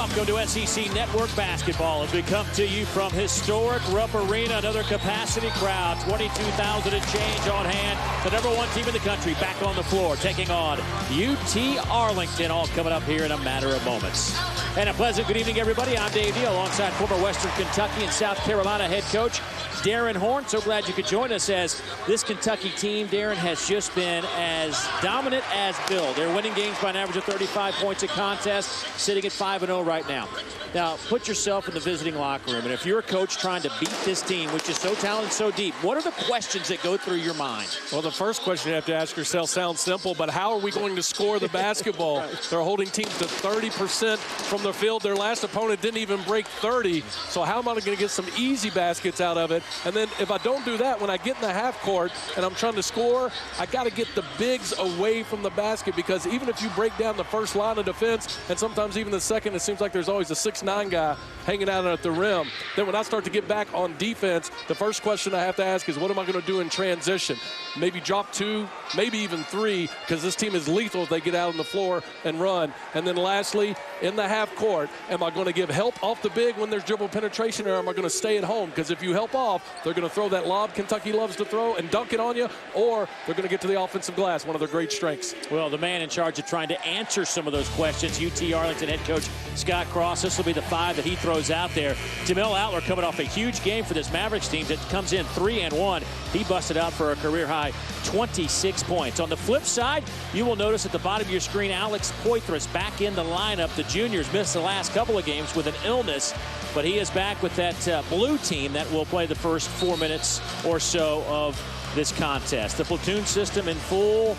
Welcome to SEC Network Basketball as we come to you from historic Rupp Arena. Another capacity crowd, 22,000 and change on hand. The #1 team in the country back on the floor, taking on UT Arlington, all coming up here in a matter of moments. And a pleasant good evening, everybody. I'm Dave Neal, alongside former Western Kentucky and South Carolina head coach Darren Horn. So glad you could join us, as this Kentucky team, Darren, has just been as dominant as Bill. They're winning games by an average of 35 points a contest, sitting at 5-0 right now. Now, put yourself in the visiting locker room, and if you're a coach trying to beat this team, which is so talented, so deep, what are the questions that go through your mind? Well, the first question you have to ask yourself sounds simple, but how are we going to score the basketball? Right. They're holding teams to 30% from the field. Their last opponent didn't even break 30, so how am I going to get some easy baskets out of it? And then if I don't do that, when I get in the half court and I'm trying to score, I got to get the bigs away from the basket, because even if you break down the first line of defense, and sometimes even the second, it seems like there's always a 6'9" guy hanging out at the rim. Then when I start to get back on defense, the first question I have to ask is, what am I going to do in transition? Maybe drop 2, maybe even 3, because this team is lethal if they get out on the floor and run. And then lastly, in the half court, am I going to give help off the big when there's dribble penetration, or am I going to stay at home? Because if you help off, they're going to throw that lob Kentucky loves to throw and dunk it on you, or they're going to get to the offensive glass, one of their great strengths. Well, the man in charge of trying to answer some of those questions, UT Arlington head coach Scott Cross. This will be the 5 that he throws out there. Jamil Outler coming off a huge game for this Mavericks team that comes in 3-1. He busted out for a career-high 26 points. On the flip side, you will notice at the bottom of your screen, Alex Poitras back in the lineup. The juniors missed the last couple of games with an illness, but he is back with that blue team that will play the first 4 minutes or so of this contest. The platoon system in full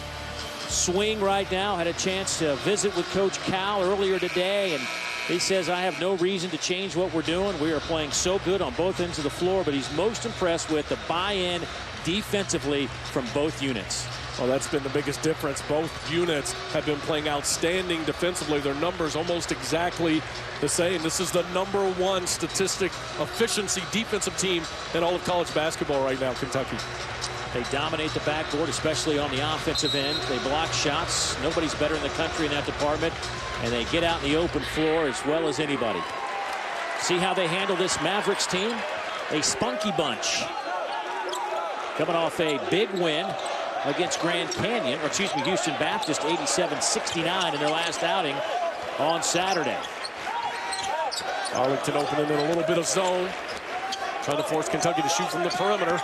swing right now. Had a chance to visit with Coach Cal earlier today, and he says, I have no reason to change what we're doing. We are playing so good on both ends of the floor, but he's most impressed with the buy-in defensively from both units. Well, that's been the biggest difference. Both units have been playing outstanding defensively. Their numbers almost exactly the same. This is the #1 statistic efficiency defensive team in all of college basketball right now, Kentucky. They dominate the backboard, especially on the offensive end. They block shots. Nobody's better in the country in that department. And they get out in the open floor as well as anybody. See how they handle this Mavericks team? A spunky bunch. Coming off a big win against Grand Canyon, or excuse me, Houston Baptist, 87-69 in their last outing on Saturday. Arlington opening in a little bit of zone, trying to force Kentucky to shoot from the perimeter.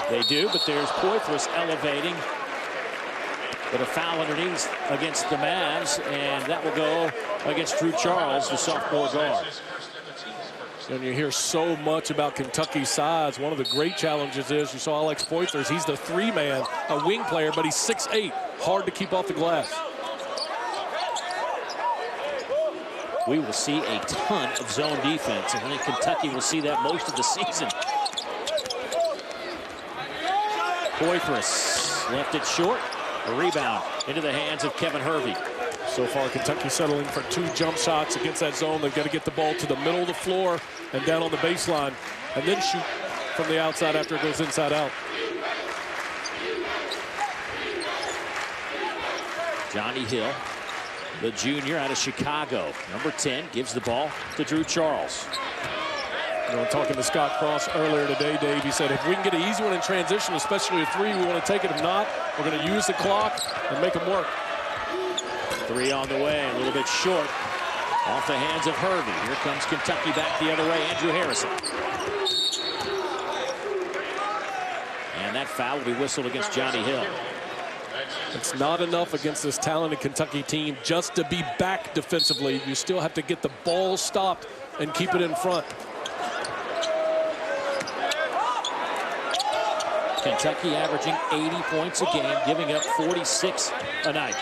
They do, but there's Poitras elevating. But a foul underneath against the Mavs, and that will go against Drew Charles, the sophomore guard. And you hear so much about Kentucky's size. One of the great challenges is, you saw Alex Poitras, he's the 3-man, a wing player, but he's 6'8", hard to keep off the glass. We will see a ton of zone defense, and I think Kentucky will see that most of the season. Poitras left it short. A rebound into the hands of Kevin Hervey. So far, Kentucky settling for 2 jump shots against that zone. They've got to get the ball to the middle of the floor and down on the baseline, and then shoot from the outside after it goes inside out. Johnny Hill, the junior out of Chicago, number 10, gives the ball to Drew Charles. You know, talking to Scott Cross earlier today, Dave, he said if we can get an easy one in transition, especially a 3, we want to take it. If not, we're going to use the clock and make them work. 3 on the way, a little bit short. Off the hands of Hervey. Here comes Kentucky back the other way, Andrew Harrison. And that foul will be whistled against Johnny Hill. It's not enough against this talented Kentucky team just to be back defensively. You still have to get the ball stopped and keep it in front. Kentucky averaging 80 points a game, giving up 46 a night.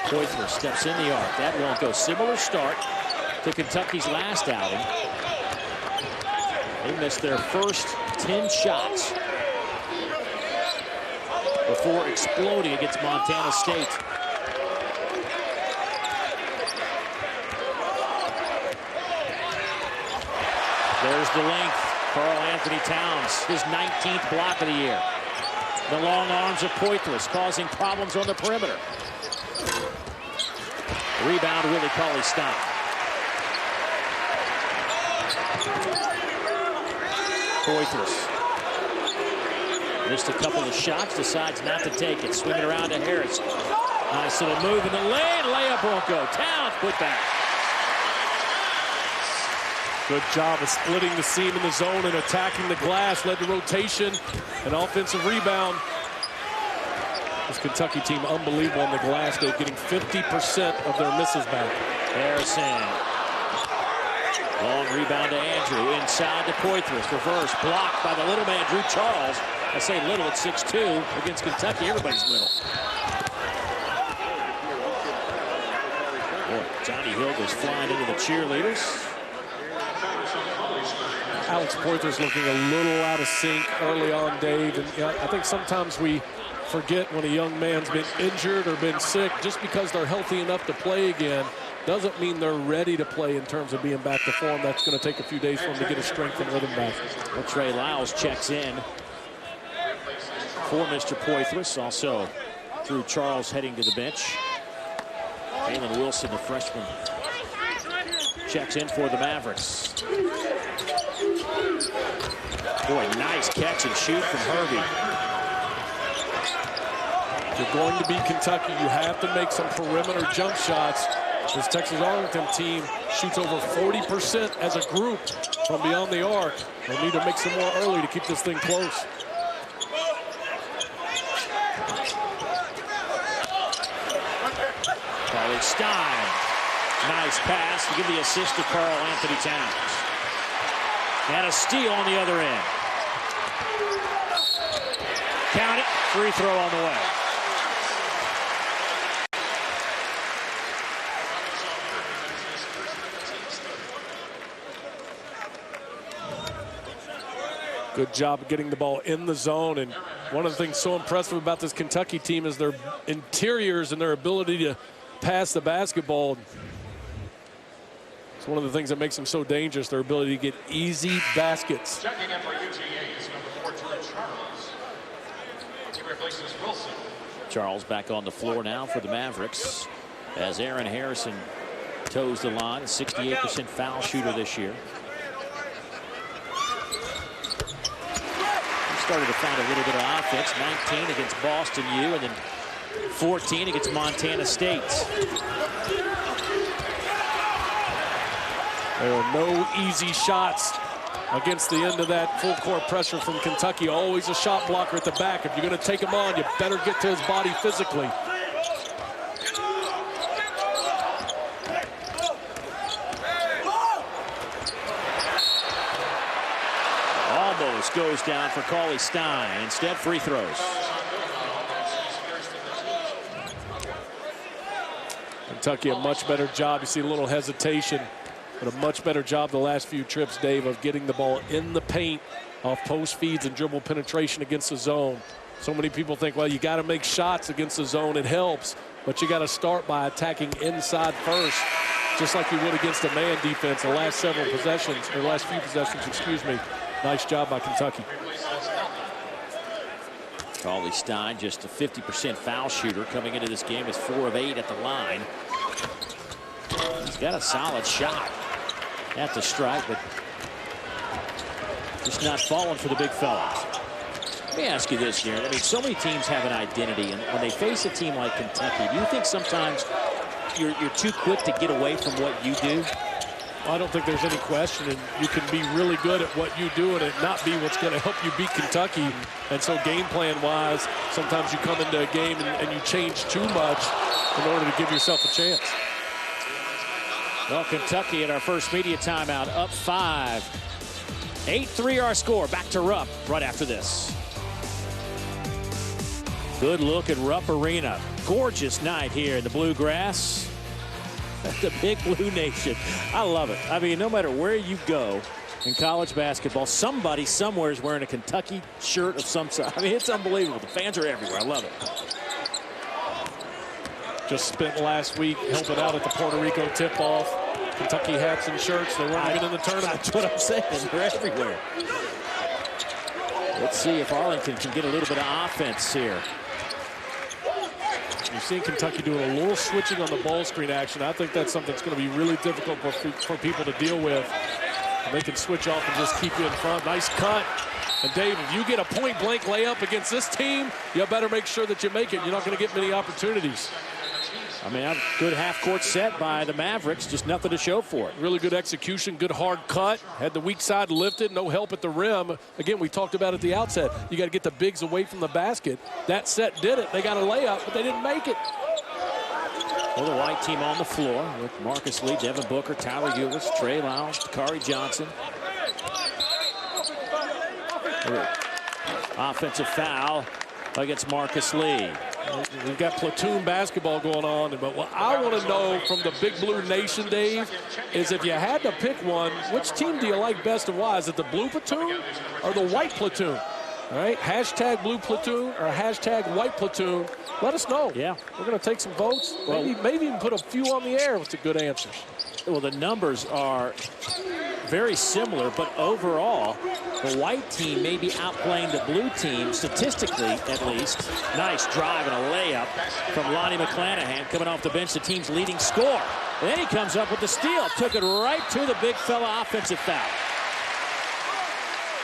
Poitras steps in the arc. That won't go. Similar start to Kentucky's last outing. They missed their first 10 shots before exploding against Montana State. There's the length. Karl Anthony Towns, his 19th block of the year. The long arms of Poitras causing problems on the perimeter. Rebound, Willie Cauley-Stein. Poitras missed a couple of shots, decides not to take it. Swing it around to Harris. Nice little move in the lane. Layup won't go. Towns put back. Good job of splitting the seam in the zone and attacking the glass. Led to rotation and offensive rebound. This Kentucky team unbelievable on the glass. They're getting 50% of their misses back. Harrison. Long rebound to Andrew. Inside to Poitras. Reverse. Blocked by the little man, Drew Charles. I say little at 6'2". Against Kentucky, everybody's little. Boy, Johnny Hill goes flying into the cheerleaders. Alex Poitras looking a little out of sync early on, Dave. And I think sometimes we forget when a young man's been injured or been sick. Just because they're healthy enough to play again doesn't mean they're ready to play in terms of being back to form. That's going to take a few days for them to get his strength and rhythm back. Well, Trey Lyles checks in for Mr. Poitras. Also, Drew Charles heading to the bench. Jalen Wilson, the freshman, checks in for the Mavericks. Boy, nice catch and shoot from Hervey. If you're going to beat Kentucky, you have to make some perimeter jump shots. This Texas Arlington team shoots over 40% as a group from beyond the arc. They'll need to make some more early to keep this thing close. Cauley-Stein. Nice pass to give the assist to Karl Anthony Towns. And a steal on the other end. Count it. Free throw on the way. Good job of getting the ball in the zone. And one of the things so impressive about this Kentucky team is their interiors and their ability to pass the basketball. It's one of the things that makes them so dangerous, their ability to get easy baskets. Checking in for UTA is number 4, Charles. He replaces Wilson. Charles back on the floor now for the Mavericks as Aaron Harrison toes the line, a 68% foul shooter this year. Started to find a little bit of offense. 19 against Boston U, and then 14 against Montana State. There are no easy shots against the end of that full court pressure from Kentucky. Always a shot blocker at the back. If you're going to take him on, you better get to his body physically. Almost goes down for Cauley-Stein. Instead, free throws. Kentucky a much better job. You see a little hesitation, but a much better job the last few trips, Dave, of getting the ball in the paint off post feeds and dribble penetration against the zone. So many people think, well, you got to make shots against the zone. It helps, but you got to start by attacking inside first, just like you would against a man defense the last several possessions, or last few possessions, excuse me. Nice job by Kentucky. Cauley-Stein, just a 50% foul shooter coming into this game, is 4 of 8 at the line. He's got a solid shot at the strike, but just not falling for the big fellas. Let me ask you this, Darren. I mean, so many teams have an identity, and when they face a team like Kentucky, do you think sometimes you're too quick to get away from what you do? I don't think there's any question, and you can be really good at what you do and it not be what's going to help you beat Kentucky. And so game plan wise, sometimes you come into a game and you change too much in order to give yourself a chance. Well, Kentucky at our first media timeout, up 5. 8-3 our score. Back to Rupp right after this. Good look at Rupp Arena. Gorgeous night here in the Bluegrass. The Big Blue Nation. I love it. I mean, no matter where you go in college basketball, somebody somewhere is wearing a Kentucky shirt of some sort. I mean, it's unbelievable. The fans are everywhere. I love it. Just spent last week helping out at the Puerto Rico tip-off. Kentucky hats and shirts. They weren't even in the tournament. That's what I'm saying. They're everywhere. Let's see if Arlington can get a little bit of offense here. action. You've seen Kentucky doing a little switching on the ball screen action. I think that's something that's going to be really difficult for people to deal with. And they can switch off and just keep you in front. Nice cut. And Dave, if you get a point-blank layup against this team, you better make sure that you make it. You're not going to get many opportunities. I mean, a good half-court set by the Mavericks, just nothing to show for it. Really good execution, good hard cut. Had the weak side lifted, no help at the rim. Again, we talked about at the outset, you got to get the bigs away from the basket. That set did it. They got a layup, but they didn't make it. Well, the white team on the floor with Marcus Lee, Devin Booker, Tyler Ulis, Trey Lyles, Kari Johnson. Offensive foul against Marcus Lee. We've got platoon basketball going on, but what I want to know from the Big Blue Nation, Dave, is if you had to pick one, which team do you like best and why? Is it the blue platoon or the white platoon? All right, hashtag blue platoon or hashtag white platoon. Let us know. Yeah. We're going to take some votes. Maybe even put a few on the air with the good answers. Well, the numbers are very similar, but overall, the white team may be outplaying the blue team, statistically at least. Nice drive and a layup from Lonnie McClanahan coming off the bench, the team's leading scorer. And then he comes up with the steal, took it right to the big fella, offensive foul.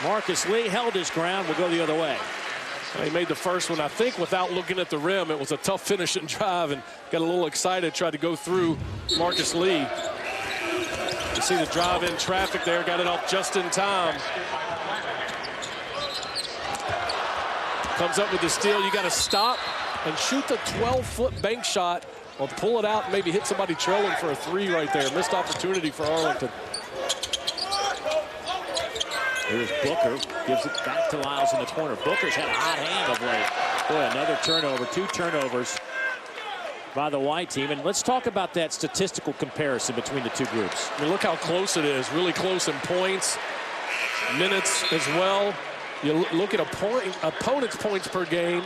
Marcus Lee held his ground, will go the other way. He made the first one, I think, without looking at the rim. It was a tough finish and drive, and got a little excited, tried to go through Marcus Lee. You see the drive in traffic there, got it off just in time. Comes up with the steal. You got to stop and shoot the 12-foot bank shot or pull it out and maybe hit somebody trailing for a three right there. Missed opportunity for Arlington. Here's Booker, gives it back to Lyles in the corner. Booker's had a hot hand of late. Boy, another turnover, 2 turnovers by the white team. And let's talk about that statistical comparison between the two groups. I mean, look how close it is. Really close in points, minutes as well. You look at opponents' points per game.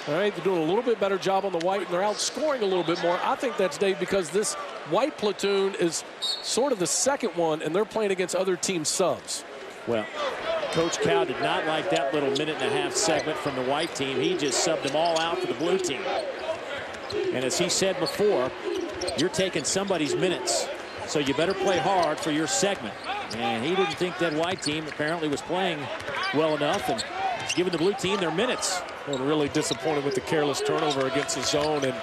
All right, they're doing a little bit better job on the white, and they're outscoring a little bit more. I think that's, Dave, because this white platoon is sort of the second one, and they're playing against other team subs. Well, Coach Cal did not like that little minute-and-a-half segment from the white team. He just subbed them all out for the blue team. And as he said before, you're taking somebody's minutes, so you better play hard for your segment. And he didn't think that white team apparently was playing well enough and giving the blue team their minutes. Well, really disappointed with the careless turnover against the zone. And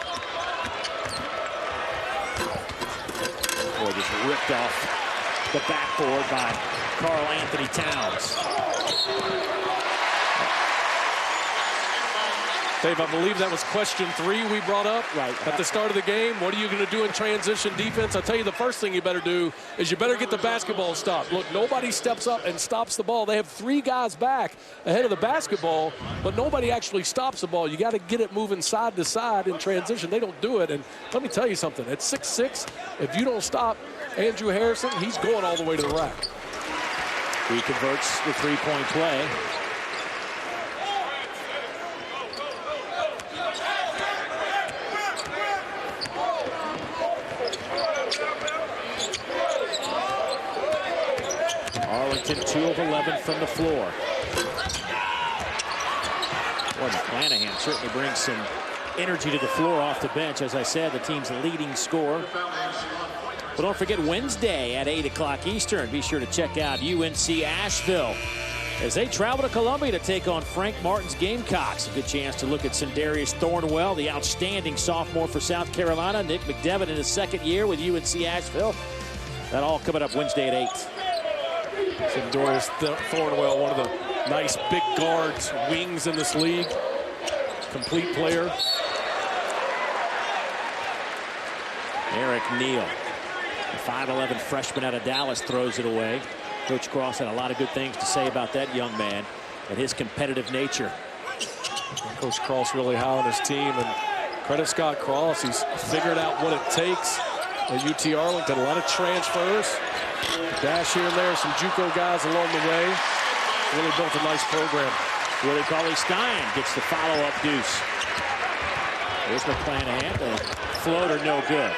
boy, just ripped off the backboard by Karl Anthony Towns. Dave, I believe that was question 3 we brought up at the start of the game. What are you going to do in transition defense? I'll tell you the first thing you better do is you better get the basketball stopped. Look, nobody steps up and stops the ball. They have 3 guys back ahead of the basketball, but nobody actually stops the ball. You got to get it moving side to side in transition. They don't do it. And let me tell you something. At 6'6", if you don't stop Andrew Harrison, he's going all the way to the rack. He converts the three-point play. Arlington 2 of 11 from the floor. Boy, McClanahan certainly brings some energy to the floor off the bench. As I said, the team's leading scorer. But don't forget Wednesday at 8 o'clock Eastern. Be sure to check out UNC Asheville as they travel to Columbia to take on Frank Martin's Gamecocks. A good chance to look at Sindarius Thornwell, the outstanding sophomore for South Carolina. Nick McDevitt in his second year with UNC Asheville. That all coming up Wednesday at 8. Sindarius Thornwell, one of the nice big guards, wings in this league. Complete player. Eric Neal, the 5'11" freshman out of Dallas, throws it away. Coach Cross had a lot of good things to say about that young man and his competitive nature. Coach Cross really high on his team, and credit Scott Cross. He's figured out what it takes at UT Arlington. A lot of transfers. Dash here and there, some JUCO guys along the way. Really built a nice program. Willie Cauley-Stein gets the follow-up deuce. There's McClanahan, the floater no good.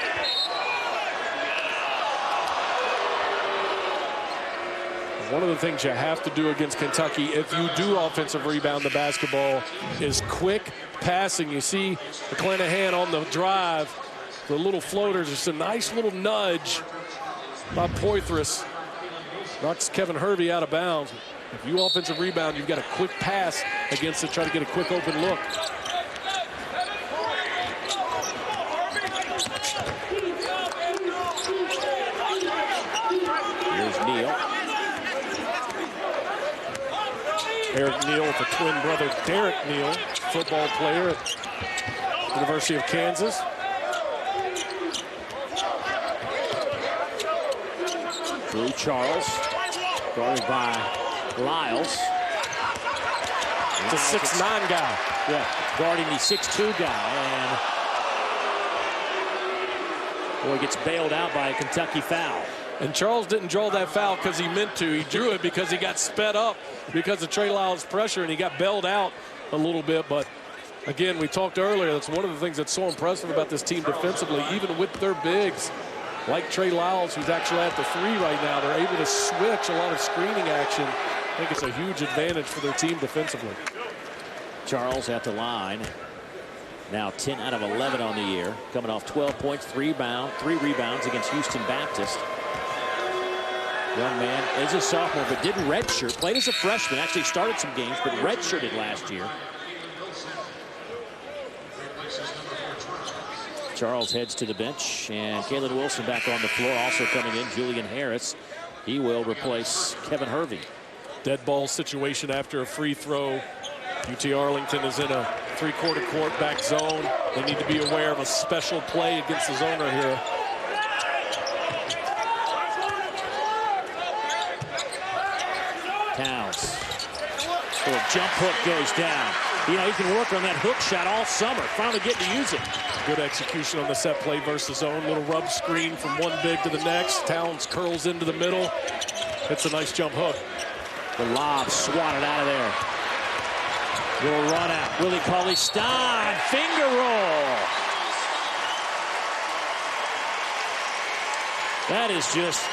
One of the things you have to do against Kentucky, if you do offensive rebound the basketball, is quick passing. You see McClanahan on the drive, the little floaters, just a nice little nudge by Poitras. Knocks Kevin Hervey out of bounds. If you offensive rebound, you've got a quick pass against it, try to get a quick open look. Here's Neal. Eric Neal with the twin brother Derek Neal, football player at University of Kansas. Drew Charles, guarded by Lyles. It's a 6'9" guy. Yeah, guarding the 6'2" guy. And boy, gets bailed out by a Kentucky foul. And Charles didn't draw that foul because he meant to. He drew it because he got sped up because of Trey Lyles' pressure, and he got bailed out a little bit. But again, we talked earlier, that's one of the things that's so impressive about this team defensively, even with their bigs, like Trey Lyles, who's actually at the 3 right now. They're able to switch a lot of screening action. I think it's a huge advantage for their team defensively. Charles at the line. Now 10 out of 11 on the year. Coming off 12 points, 3 rebounds against Houston Baptist. Young man is a sophomore, but didn't redshirt. Played as a freshman. Actually started some games, but redshirted last year. Charles heads to the bench, and Kalen Wilson back on the floor. Also coming in, Julian Harris. He will replace Kevin Hervey. Dead ball situation after a free throw. UT Arlington is in a 3/4 court back zone. They need to be aware of a special play against the zoner here. Towns. Little jump hook goes down. You know, he can work on that hook shot all summer. Finally getting to use it. Good execution on the set play versus zone. Little rub screen from one big to the next. Towns curls into the middle. It's a nice jump hook. The lob swatted out of there. Little run out. Willie Cauley-Stein. Finger roll. That is just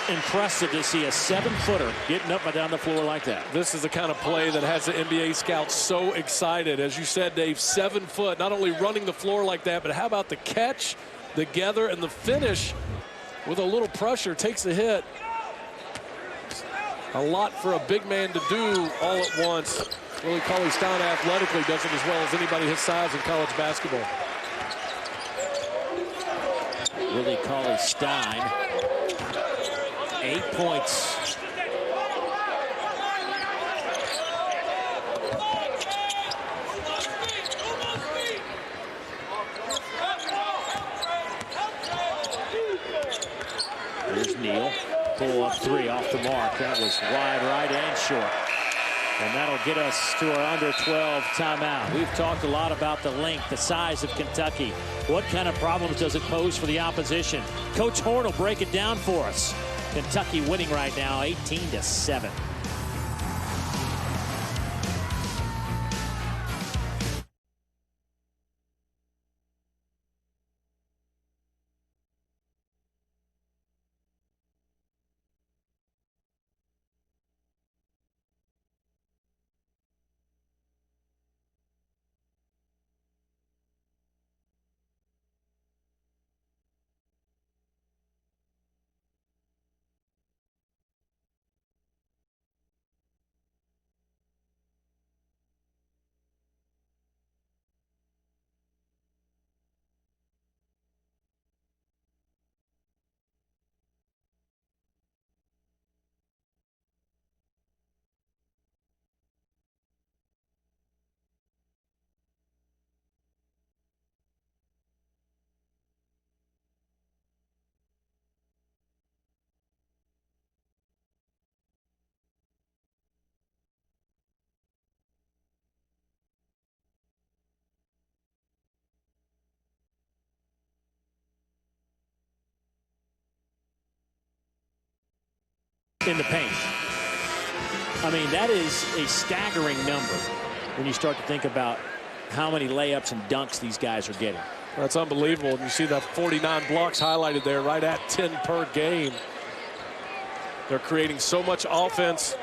impressive to see a 7-footer getting up and down the floor like that. This is the kind of play that has the NBA scouts so excited. As you said, Dave, 7 foot, not only running the floor like that, but how about the catch, the gather, and the finish with a little pressure, takes the hit. A lot for a big man to do all at once. Willie Cauley-Stein athletically does it as well as anybody his size in college basketball. Willie Cauley-Stein, 8 points. Here's Neal. Pull up 3 off the mark. That was wide right and short. And that'll get us to our under 12 timeout. We've talked a lot about the length, the size of Kentucky. What kind of problems does it pose for the opposition? Coach Horn will break it down for us. Kentucky winning right now, 18-7. In the paint. I mean, that is a staggering number when you start to think about how many layups and dunks these guys are getting. That's unbelievable. And you see that 49 blocks highlighted there, right at 10 per game. They're creating so much offense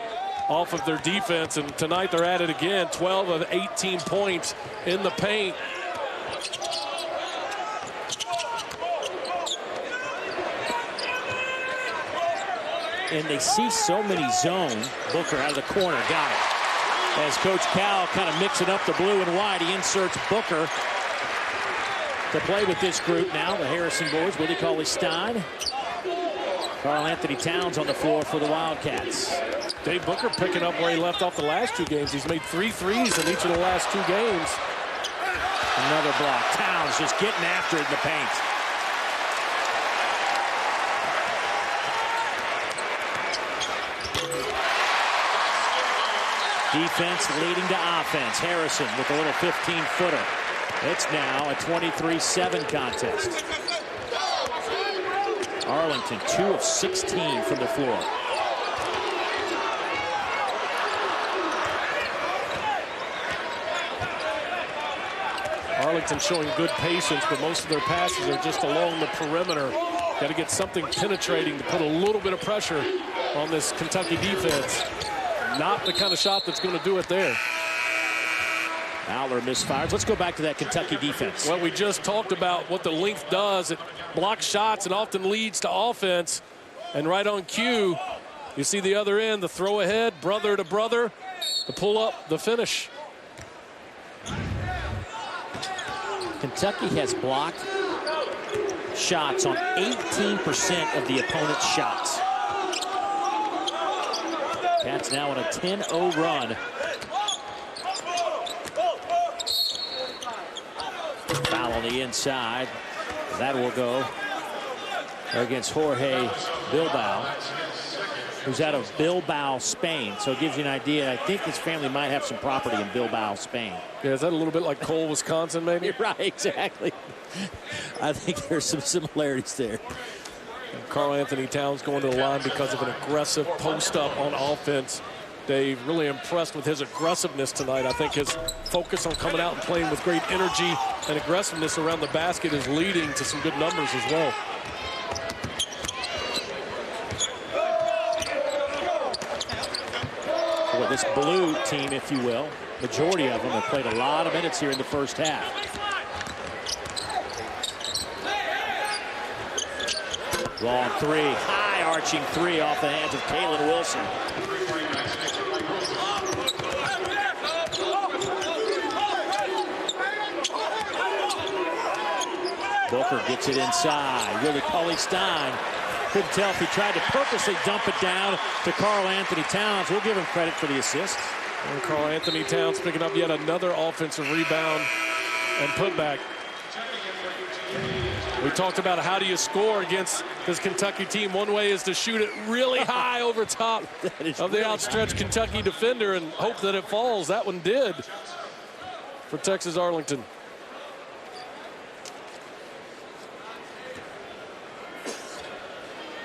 off of their defense, and tonight they're at it again. 12 of 18 points in the paint. And they see so many zone. Booker out of the corner, got it. As Coach Cal kind of mixing up the blue and white, he inserts Booker to play with this group now. The Harrison boys, Willie Cauley-Stein. Karl Anthony Towns on the floor for the Wildcats. Dave Booker picking up where he left off the last 2 games. He's made 3 threes in each of the last 2 games. Another block. Towns just getting after it in the paint. Defense leading to offense. Harrison with a little 15-footer. It's now a 23-7 contest. Arlington 2 of 16 from the floor. Arlington showing good patience, but most of their passes are just along the perimeter. Got to get something penetrating to put a little bit of pressure on this Kentucky defense. Not the kind of shot that's going to do it there. Aller misfires. Let's go back to that Kentucky defense. Well, we just talked about what the length does. It blocks shots and often leads to offense. And right on cue, you see the other end, the throw ahead, brother to brother, the pull up, the finish. Kentucky has blocked shots on 18% of the opponent's shots. Cats now on a 10-0 run. Foul on the inside. That will go against Jorge Bilbao, who's out of Bilbao, Spain. So it gives you an idea. I think his family might have some property in Bilbao, Spain. Yeah, is that a little bit like Cole, Wisconsin, maybe? You're right, exactly. I think there's some similarities there. Karl Anthony Towns going to the line because of an aggressive post-up on offense. Dave, really impressed with his aggressiveness tonight. I think his focus on coming out and playing with great energy and aggressiveness around the basket is leading to some good numbers as well. Well, this blue team, if you will, majority of them have played a lot of minutes here in the first half. Long 3, high arching 3 off the hands of Kalen Wilson. Booker gets it inside. Willie Cauley-Stein couldn't tell if he tried to purposely dump it down to Karl Anthony Towns. We'll give him credit for the assist. And Karl Anthony Towns picking up yet another offensive rebound and putback. We talked about how do you score against this Kentucky team. One way is to shoot it really high over top of the outstretched Kentucky defender and hope that it falls. That one did for Texas Arlington.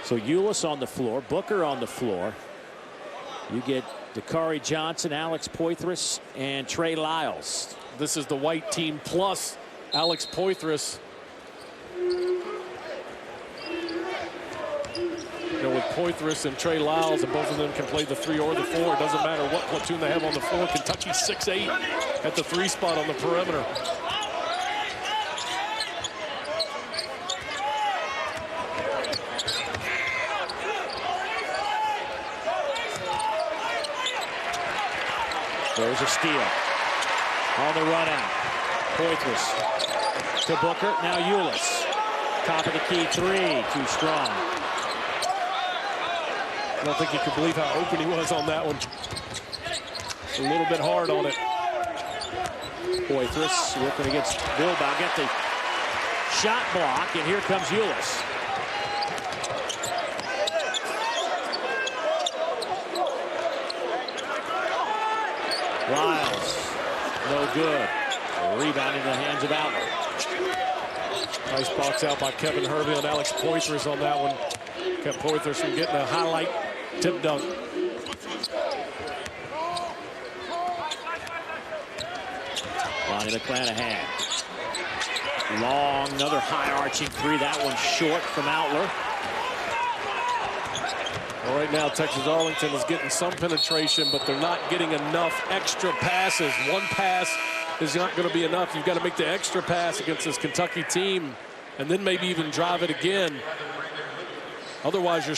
So Ulis on the floor, Booker on the floor. You get Dakari Johnson, Alex Poythress, and Trey Lyles. This is the white team plus Alex Poythress. With Poythress and Trey Lyles, and both of them can play the 3 or the 4. It doesn't matter what platoon they have on the floor. Kentucky 6'8" at the 3 spot on the perimeter. There's a steal. On the run out. Poythress to Booker. Now Ulis. Top of the key 3. Too strong. I don't think you could believe how open he was on that one. A little bit hard on it. Poythress working against Bilbao. Get the shot block, and here comes Ulis. Lyles, no good. Rebound in the hands of Outler. Nice box out by Kevin Hervey and Alex Poythress on that one. Kept Poythress from getting a highlight tip dunk. Lonnie McClanahan. Long, another high arching 3. That one short from Outler. Well, right now, Texas Arlington is getting some penetration, but they're not getting enough extra passes. One pass is not going to be enough. You've got to make the extra pass against this Kentucky team, and then maybe even drive it again. Otherwise, you're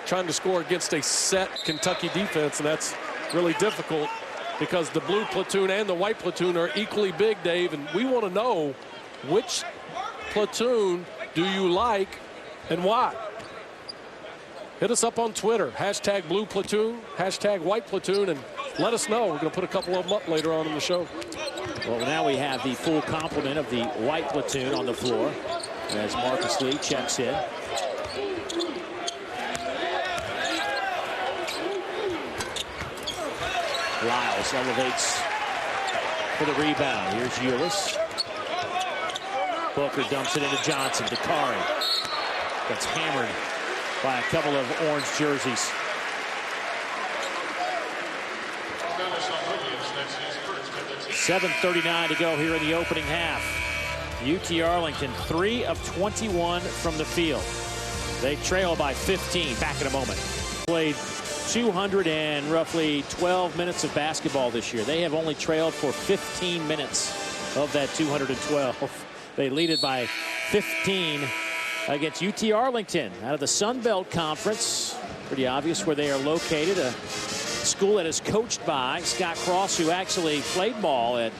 trying to score against a set Kentucky defense, and that's really difficult because the blue platoon and the white platoon are equally big, Dave, and we want to know which platoon do you like and why? Hit us up on Twitter, hashtag blue platoon, hashtag white platoon, and let us know. We're going to put a couple of them up later on in the show. Well, now we have the full complement of the white platoon on the floor as Marcus Lee checks in. Lyles elevates for the rebound. Here's Eulis. Booker dumps it into Johnson. Dakari gets hammered by a couple of orange jerseys. 7:39 to go here in the opening half. UT Arlington 3 of 21 from the field. They trail by 15. Back in a moment. Played 200 and roughly 12 minutes of basketball this year. They have only trailed for 15 minutes of that 212. They lead it by 15 against UT Arlington out of the Sun Belt Conference. Pretty obvious where they are located. A school that is coached by Scott Cross, who actually played ball at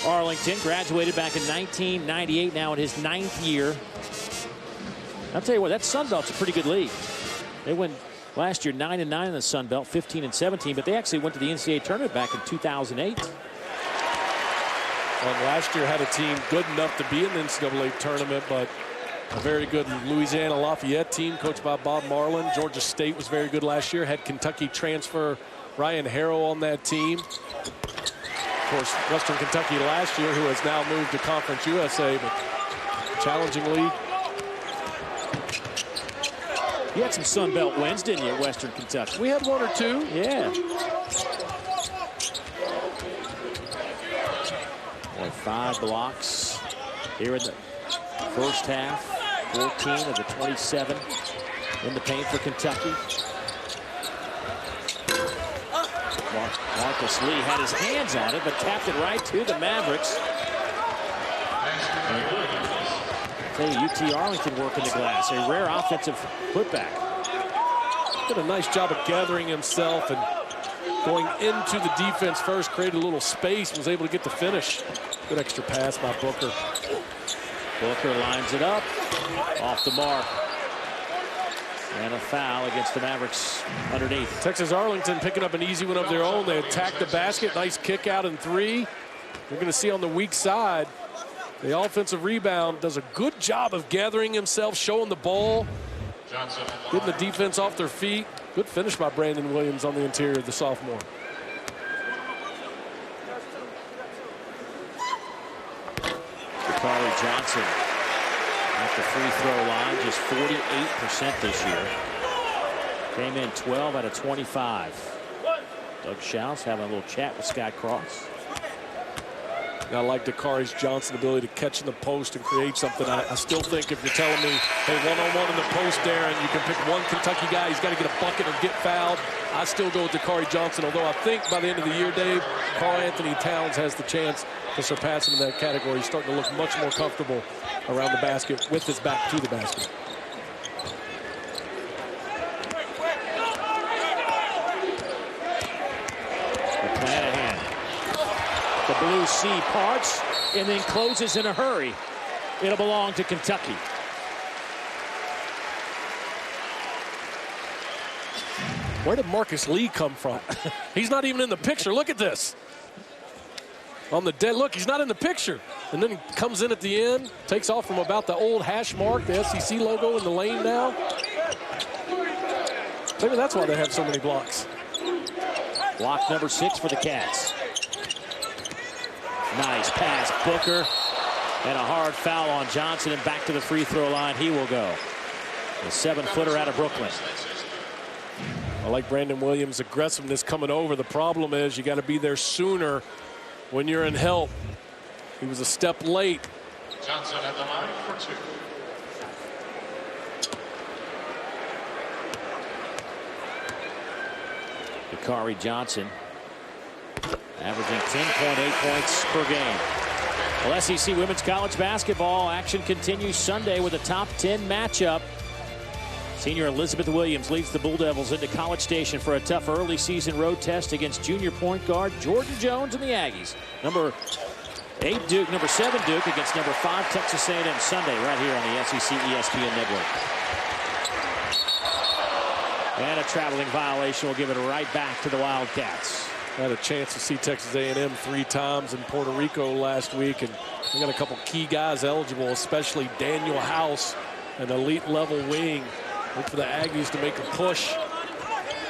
Arlington, graduated back in 1998, now in his 9th year. I'll tell you what, that Sun Belt's a pretty good league. They went last year 9-9 in the Sun Belt, 15-17, but they actually went to the NCAA tournament back in 2008. Well, last year had a team good enough to be in the NCAA tournament, but a very good Louisiana Lafayette team coached by Bob Marlin. Georgia State was very good last year. Had Kentucky transfer Ryan Harrow on that team. Of course, Western Kentucky last year, who has now moved to Conference USA, but challenging league. You had some Sun Belt wins, didn't you, at Western Kentucky? We had one or two. Yeah. Boy, 5 blocks here in the first half. 14 of the 27 in the paint for Kentucky. Marcus Lee had his hands on it, but tapped it right to the Mavericks. UT Arlington working the glass. A rare offensive putback. Did a nice job of gathering himself and going into the defense first, created a little space, was able to get the finish. Good extra pass by Booker. Booker lines it up, off the mark. And a foul against the Mavericks underneath. Texas Arlington picking up an easy one of their own. They attack the basket. Nice kick out in 3. We're going to see on the weak side, the offensive rebound does a good job of gathering himself, showing the ball, getting the defense off their feet. Good finish by Brandon Williams on the interior, the sophomore. Dakari Johnson at the free throw line, just 48% this year. Came in 12 out of 25. Doug Schaus having a little chat with Scott Cross. I like Dakari Johnson's ability to catch in the post and create something. I still think if you're telling me, hey, one-on-one in the post, Darren, you can pick one Kentucky guy, he's got to get a bucket or get fouled. I still go with Dakari Johnson, although I think by the end of the year, Dave, Karl Anthony Towns has the chance to surpass him in that category. He's starting to look much more comfortable around the basket with his back to the basket. The blue sea parts and then closes in a hurry. It'll belong to Kentucky. Where did Marcus Lee come from? He's not even in the picture. Look at this. On the dead look, he's not in the picture. And then he comes in at the end, takes off from about the old hash mark, the SEC logo in the lane now. Maybe that's why they have so many blocks. Block number 6 for the Cats. Nice pass, Booker, and a hard foul on Johnson, and back to the free throw line he will go. The 7-footer out of Brooklyn. I like Brandon Williams' aggressiveness coming over. The problem is you got to be there sooner when you're in help. He was a step late. Johnson at the line for 2. Dakari Johnson, averaging 10.8 points per game. Well, SEC women's college basketball action continues Sunday with a top 10 matchup. Senior Elizabeth Williams leads the Bull Devils into College Station for a tough early season road test against junior point guard Jordan Jones and the Aggies. Number 8 Duke, number 7 Duke against number 5 Texas A&M Sunday right here on the SEC ESPN network. And a traveling violation will give it right back to the Wildcats. I had a chance to see Texas A&M 3 times in Puerto Rico last week, and they got a couple key guys eligible, especially Daniel House, an elite level wing. Look for the Aggies to make a push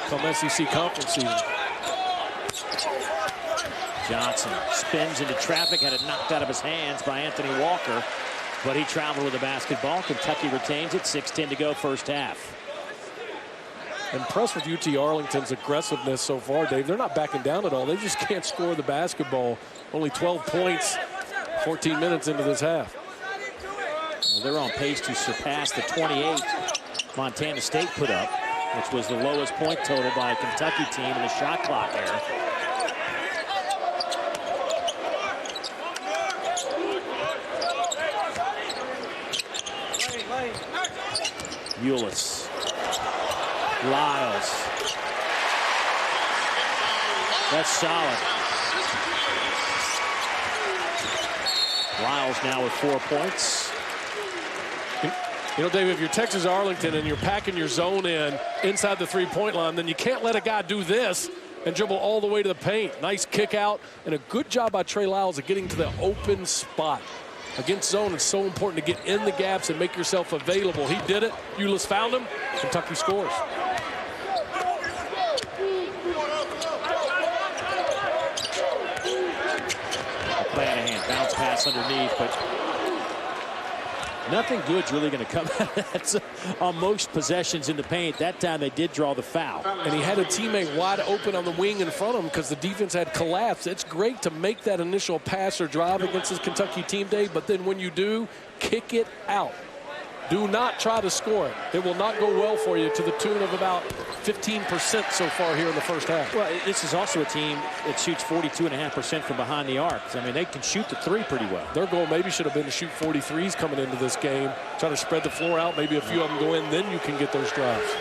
come SEC conference season. Johnson spins into traffic, had it knocked out of his hands by Anthony Walker, but he traveled with the basketball. Kentucky retains it, 6:10 to go first half. Impressed with UT Arlington's aggressiveness so far, Dave. They're not backing down at all. They just can't score the basketball. Only 12 points, 14 minutes into this half. Well, they're on pace to surpass the 28 Montana State put up, which was the lowest point total by a Kentucky team in the shot clock era. Ulis. Lyles. That's solid. Lyles now with 4 points. You know, Dave, if you're Texas Arlington and you're packing your zone in inside the three-point line, then you can't let a guy do this and dribble all the way to the paint. Nice kick out and a good job by Trey Lyles of getting to the open spot. Against zone, it's so important to get in the gaps and make yourself available. He did it. Ulis found him. Kentucky scores. Flanahan, bounce pass underneath, but nothing good's really going to come out of that on most possessions in the paint. That time they did draw the foul. And he had a teammate wide open on the wing in front of him because the defense had collapsed. It's great to make that initial pass or drive against this Kentucky team, Dave, but then when you do, kick it out. Do not try to score it. It will not go well for you to the tune of about 15% so far here in the first half. Well, this is also a team that shoots 42.5% from behind the arc. I mean, they can shoot the three pretty well. Their goal maybe should have been to shoot 43s coming into this game. Try to spread the floor out. Maybe a few of them go in. Then you can get those drives.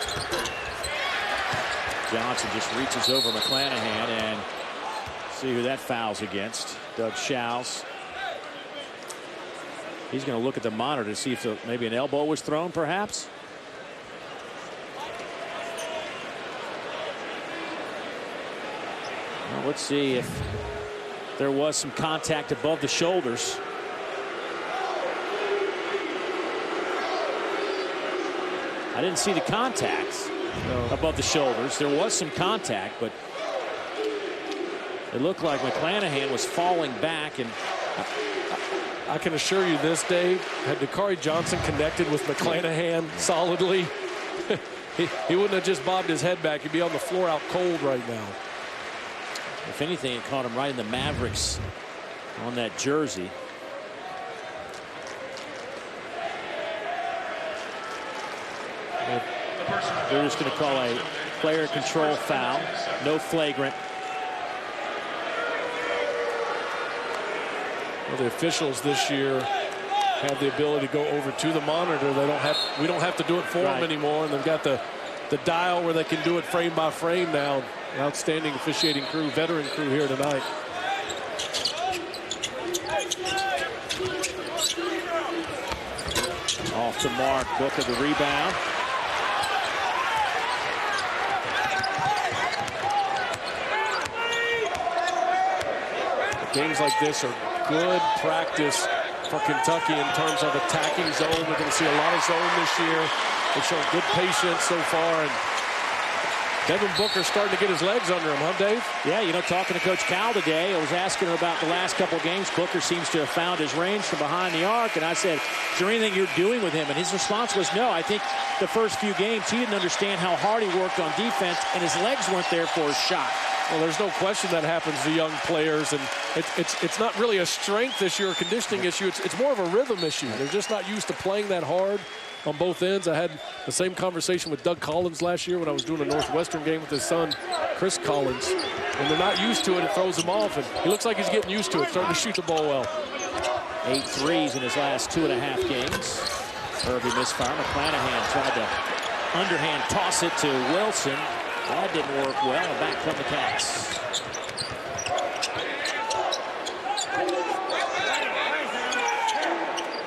Johnson just reaches over McClanahan and see who that foul's against. Doug Shouse. He's going to look at the monitor to see if maybe an elbow was thrown, perhaps. Well, let's see if there was some contact above the shoulders. I didn't see the contact above the shoulders. There was some contact, but it looked like McClanahan was falling back, and I can assure you this, Dave, had Dakari Johnson connected with McClanahan solidly, he wouldn't have just bobbed his head back. He'd be on the floor out cold right now. If anything, it caught him right in the Mavericks on that jersey. They're just going to call a player control foul. No flagrant. Well, the officials this year have the ability to go over to the monitor. We don't have to do it for them anymore, and they've got the dial where they can do it frame by frame now. Outstanding officiating crew, veteran crew here tonight. Off to Mark, Booker the rebound. Games like this are good practice for Kentucky in terms of attacking zone. We're going to see a lot of zone this year. They've shown good patience so far, and Devin Booker's starting to get his legs under him, huh, Dave? Yeah, you know, talking to Coach Cal today, I was asking him about the last couple of games. Booker seems to have found his range from behind the arc, and I said, is there anything you're doing with him? And his response was no. I think the first few games he didn't understand how hard he worked on defense, and his legs weren't there for his shot. Well, there's no question that happens to young players, and it's not really a strength issue or conditioning issue. It's more of a rhythm issue. They're just not used to playing that hard. on both ends. I had the same conversation with Doug Collins last year when I was doing a Northwestern game with his son, Chris Collins. When they're not used to it, it throws him off, and he looks like he's getting used to it, starting to shoot the ball well. 8 threes in his last 2.5 games. Irby misfire. McClanahan tried to underhand toss it to Wilson. That didn't work well. Back from the Cats.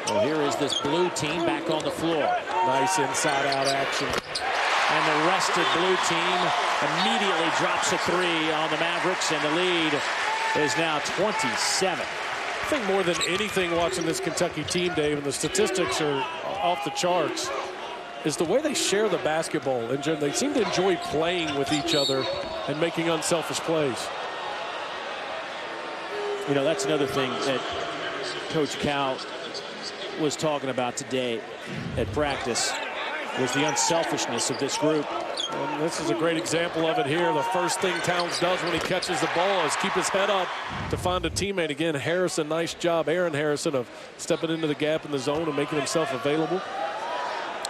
Well, here is this blue team back on the floor. Nice inside-out action. And the rested blue team immediately drops a 3 on the Mavericks, and the lead is now 27. I think more than anything watching this Kentucky team, Dave, and the statistics are off the charts, is the way they share the basketball. And they seem to enjoy playing with each other and making unselfish plays. You know, that's another thing that Coach Cal was talking about today at practice, was the unselfishness of this group. And this is a great example of it here. The first thing Towns does when he catches the ball is keep his head up to find a teammate. Again, Harrison, nice job, Aaron Harrison, of stepping into the gap in the zone and making himself available.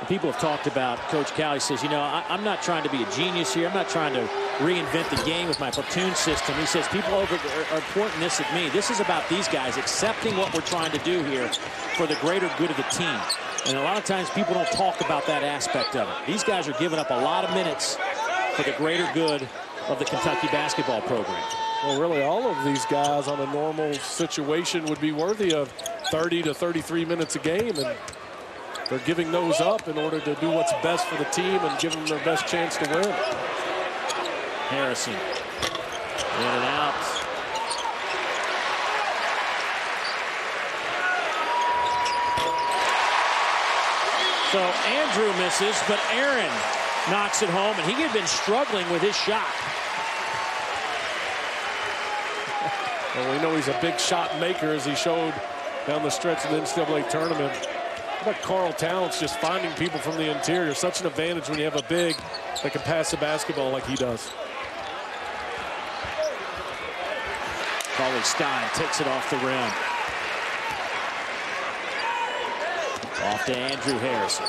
People have talked about Coach Cal. He says, you know, I'm not trying to be a genius here. I'm not trying to reinvent the game with my platoon system. He says people over are pointing this at me. This is about these guys accepting what we're trying to do here for the greater good of the team. And a lot of times people don't talk about that aspect of it. These guys are giving up a lot of minutes for the greater good of the Kentucky basketball program. Well, really, all of these guys on a normal situation would be worthy of 30 to 33 minutes a game, and they're giving those up in order to do what's best for the team and give them their best chance to win. Harrison, in and out. So Andrew misses, but Aaron knocks it home, and he had been struggling with his shot. Well, we know he's a big shot maker, as he showed down the stretch of the NCAA tournament. How about Carl Towns just finding people from the interior? Such an advantage when you have a big that can pass the basketball like he does. Stein takes it off the rim. Off to Andrew Harrison.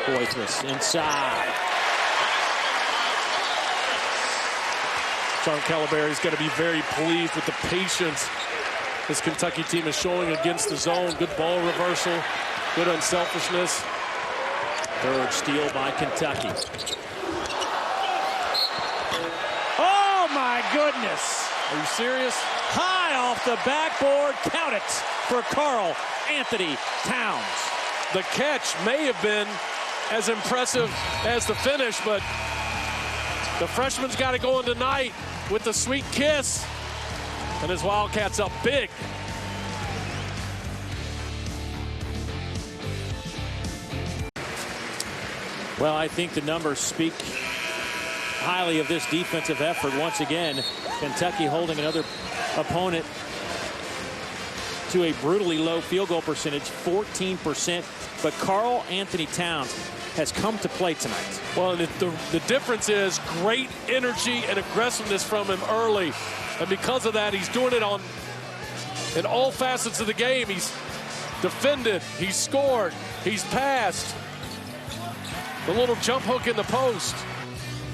Boythus inside. John Calaberry's got to be very pleased with the patience this Kentucky team is showing against the zone. Good ball reversal, good unselfishness. Third steal by Kentucky. Oh my goodness! Are you serious? High off the backboard, count it for Carl Anthony Towns. The catch may have been as impressive as the finish, but the freshman's got to go in tonight with the sweet kiss. And his Wildcats up big. Well, I think the numbers speak highly of this defensive effort. Once again, Kentucky holding another opponent to a brutally low field goal percentage, 14%. But Carl Anthony Towns has come to play tonight. Well, and the difference is great energy and aggressiveness from him early. And because of that, he's doing it in all facets of the game. He's defended, he's scored, he's passed. The little jump hook in the post.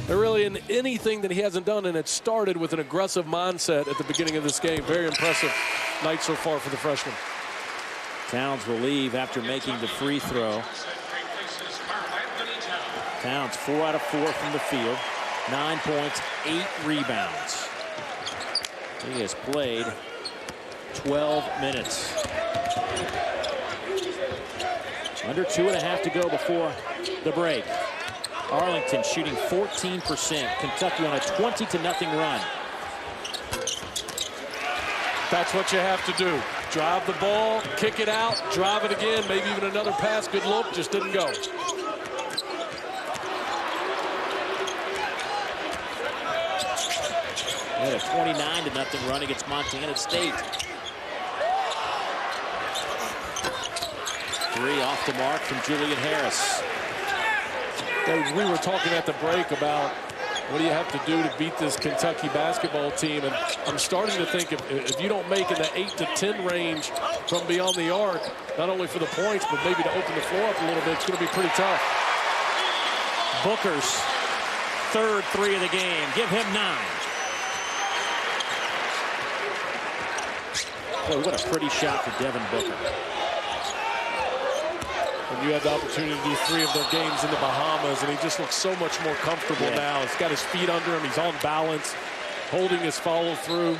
They're really in anything that he hasn't done, and it started with an aggressive mindset at the beginning of this game. Very impressive night so far for the freshman. Towns will leave after making the free throw. Towns 4 out of 4 from the field. 9 points, 8 rebounds. He has played 12 minutes. Under 2.5 to go before the break. Arlington shooting 14%. Kentucky on a 20-0 run. That's what you have to do. Drive the ball, kick it out, drive it again, maybe even another pass. Good look, just didn't go. And a 29-0 run against Montana State. 3 off the mark from Julian Harris. Dave, we were talking at the break about what do you have to do to beat this Kentucky basketball team, and I'm starting to think if you don't make in the 8 to 10 range from beyond the arc, not only for the points, but maybe to open the floor up a little bit, it's going to be pretty tough. Booker's third three of the game. Give him 9. Boy, what a pretty shot for Devin Booker. And you had the opportunity to do 3 of their games in the Bahamas, and he just looks so much more comfortable now. He's got his feet under him. He's on balance, holding his follow through.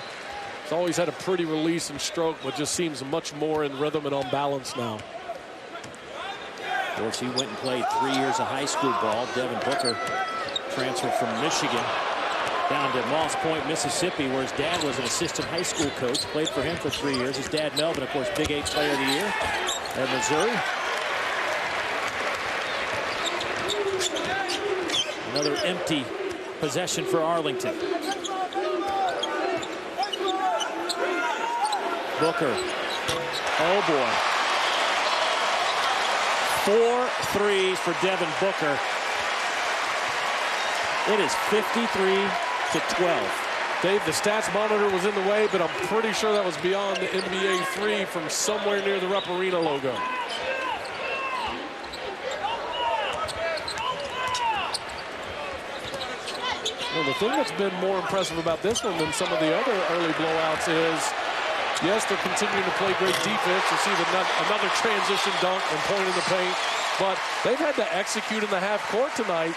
He's always had a pretty release and stroke, but just seems much more in rhythm and on balance now. Of course, he went and played 3 years of high school ball. Devin Booker transferred from Michigan down to Moss Point, Mississippi, where his dad was an assistant high school coach. Played for him for 3 years. His dad, Melvin, of course, Big 8 Player of the Year at Missouri. Another empty possession for Arlington. Booker. Oh, boy. 4 threes for Devin Booker. It is 53 to 12. Dave, the stats monitor was in the way, but I'm pretty sure that was beyond the NBA 3 from somewhere near the Rupp Arena logo. Well, the thing that's been more impressive about this one than some of the other early blowouts is, yes, they're continuing to play great defense. You see another transition dunk and point in the paint, but they've had to execute in the half court tonight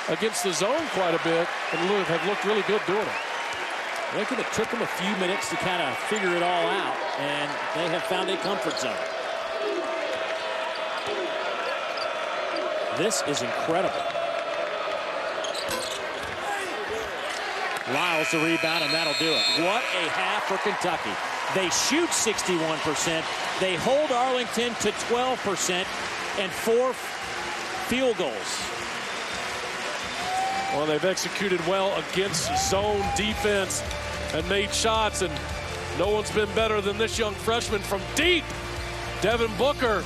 against the zone quite a bit and have looked really good doing it. I think it took them a few minutes to kind of figure it all out, and they have found a comfort zone. This is incredible. Lyles the rebound, and that'll do it. What a half for Kentucky. They shoot 61%. They hold Arlington to 12% and 4 field goals. Well, they've executed well against zone defense and made shots, and no one's been better than this young freshman from deep, Devin Booker.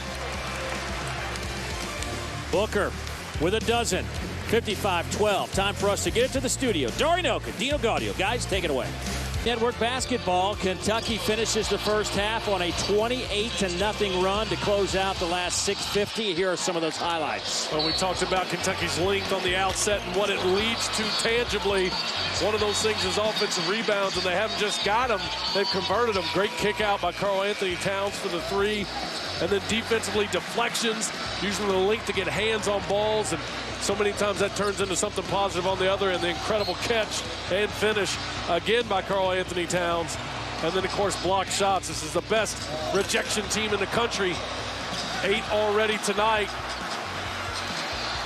Booker with a dozen. 55-12. Time for us to get it to the studio. Dory Noka, Dino Gaudio. Guys, take it away. Network basketball. Kentucky finishes the first half on a 28-0 run to close out the last 6:50. Here are some of those highlights. Well, we talked about Kentucky's length on the outset and what it leads to tangibly. One of those things is offensive rebounds, and they haven't just got them, they've converted them. Great kick out by Karl Anthony Towns for the 3. And then defensively, deflections, using the length to get hands on balls, and so many times that turns into something positive on the other, and the incredible catch and finish again by Karl Anthony Towns. And then, of course, blocked shots. This is the best rejection team in the country. 8 already tonight.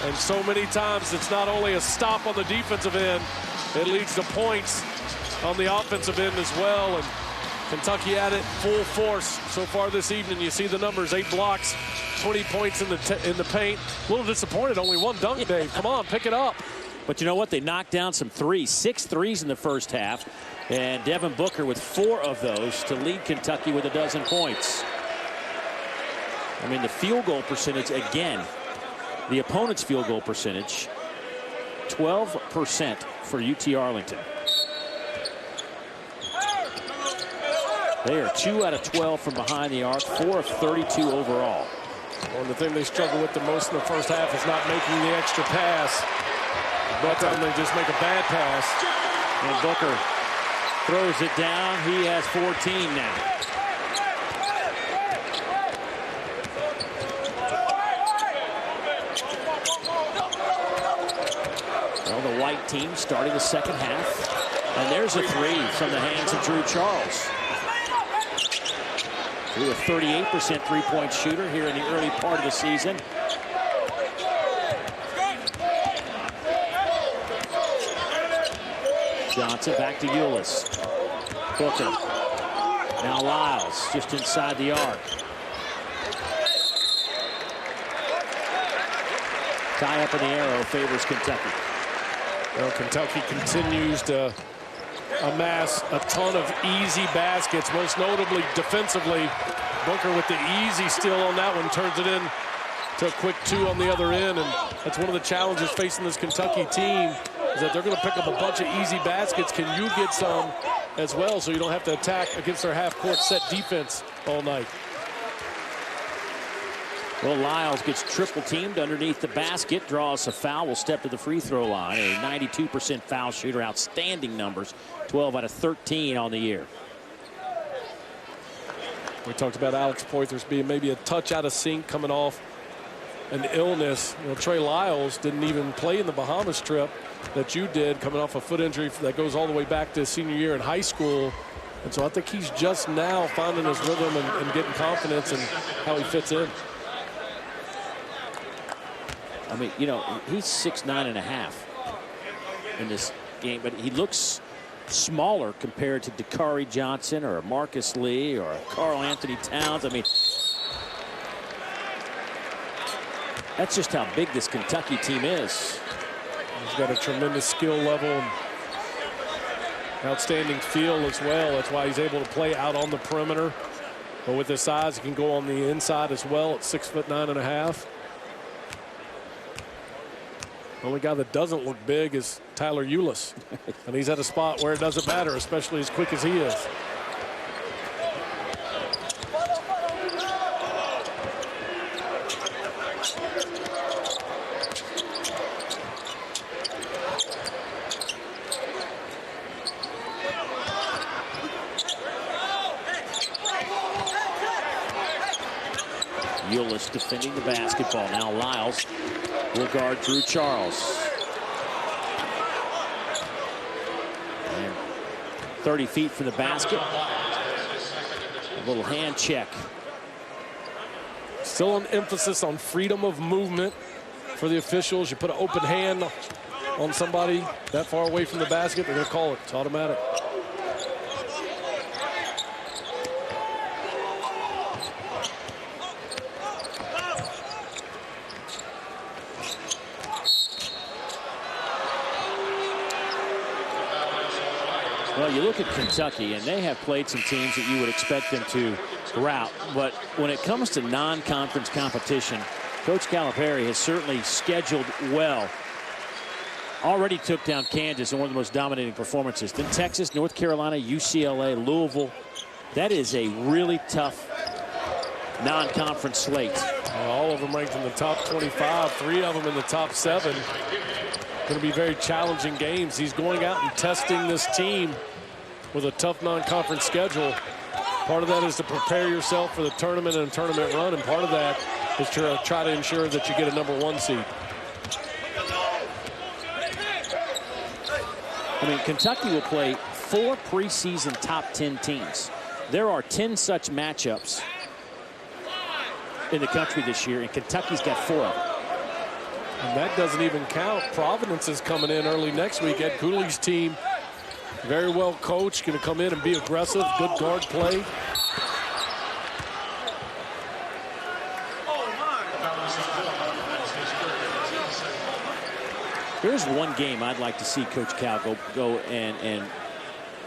And so many times it's not only a stop on the defensive end, it leads to points on the offensive end as well. And Kentucky at it full force so far this evening. You see the numbers: 8 blocks, 20 points in the paint. A little disappointed, only 1 dunk, Dave. Come on, pick it up. But you know what? They knocked down some threes, 6 threes in the first half. And Devin Booker with 4 of those to lead Kentucky with a dozen points. I mean, the field goal percentage, again, the opponent's field goal percentage, 12% for UT Arlington. They are 2 out of 12 from behind the arc, 4 of 32 overall. Well, the thing they struggle with the most in the first half is not making the extra pass. But they just make a bad pass. And Booker throws it down. He has 14 now. Well, the white team starting the second half. And there's a 3 from the hands of Drew Charles. Drew, a 38% three-point shooter here in the early part of the season. Johnson back to Ulis. Booker. Now Lyles just inside the arc. Tie up in the arrow favors Kentucky. Well, Kentucky continues to amass a ton of easy baskets, most notably defensively. Booker with the easy steal on that one, turns it in to a quick 2 on the other end, and that's one of the challenges facing this Kentucky team, is that they're going to pick up a bunch of easy baskets. Can you get some as well so you don't have to attack against their half-court set defense all night? Well, Lyles gets triple teamed underneath the basket, draws a foul, will step to the free throw line. A 92% foul shooter, outstanding numbers, 12 out of 13 on the year. We talked about Alex Poythress being maybe a touch out of sync coming off an illness. You know, Trey Lyles didn't even play in the Bahamas trip that you did, coming off a foot injury that goes all the way back to his senior year in high school. And so I think he's just now finding his rhythm and getting confidence in how he fits in. I mean, you know, he's 6'9.5" in this game, but he looks smaller compared to Dakari Johnson or Marcus Lee or Karl Anthony Towns. I mean, that's just how big this Kentucky team is. He's got a tremendous skill level and outstanding feel as well. That's why he's able to play out on the perimeter. But with his size, he can go on the inside as well at 6'9.5". The only guy that doesn't look big is Tyler Ulis. And he's at a spot where it doesn't matter, especially as quick as he is. Ulis defending the basketball. Now Lyles will guard Drew Charles. And 30 feet from the basket. A little hand check. Still an emphasis on freedom of movement for the officials. You put an open hand on somebody that far away from the basket, they're going to call it. It's automatic. Well, you look at Kentucky, and they have played some teams that you would expect them to rout. But when it comes to non-conference competition, Coach Calipari has certainly scheduled well. Already took down Kansas in one of the most dominating performances. Then Texas, North Carolina, UCLA, Louisville. That is a really tough non-conference slate. Well, all of them ranked in the top 25, 3 of them in the top 7. Going to be very challenging games. He's going out and testing this team with a tough non-conference schedule. Part of that is to prepare yourself for the tournament and tournament run, and part of that is to try to ensure that you get a #1 seed. I mean, Kentucky will play 4 preseason top 10 teams. There are 10 such matchups in the country this year, and Kentucky's got 4 of them. And that doesn't even count. Providence is coming in early next week. Ed Cooley's team, very well coached, going to come in and be aggressive, good guard play. Here's one game I'd like to see Coach Cal go and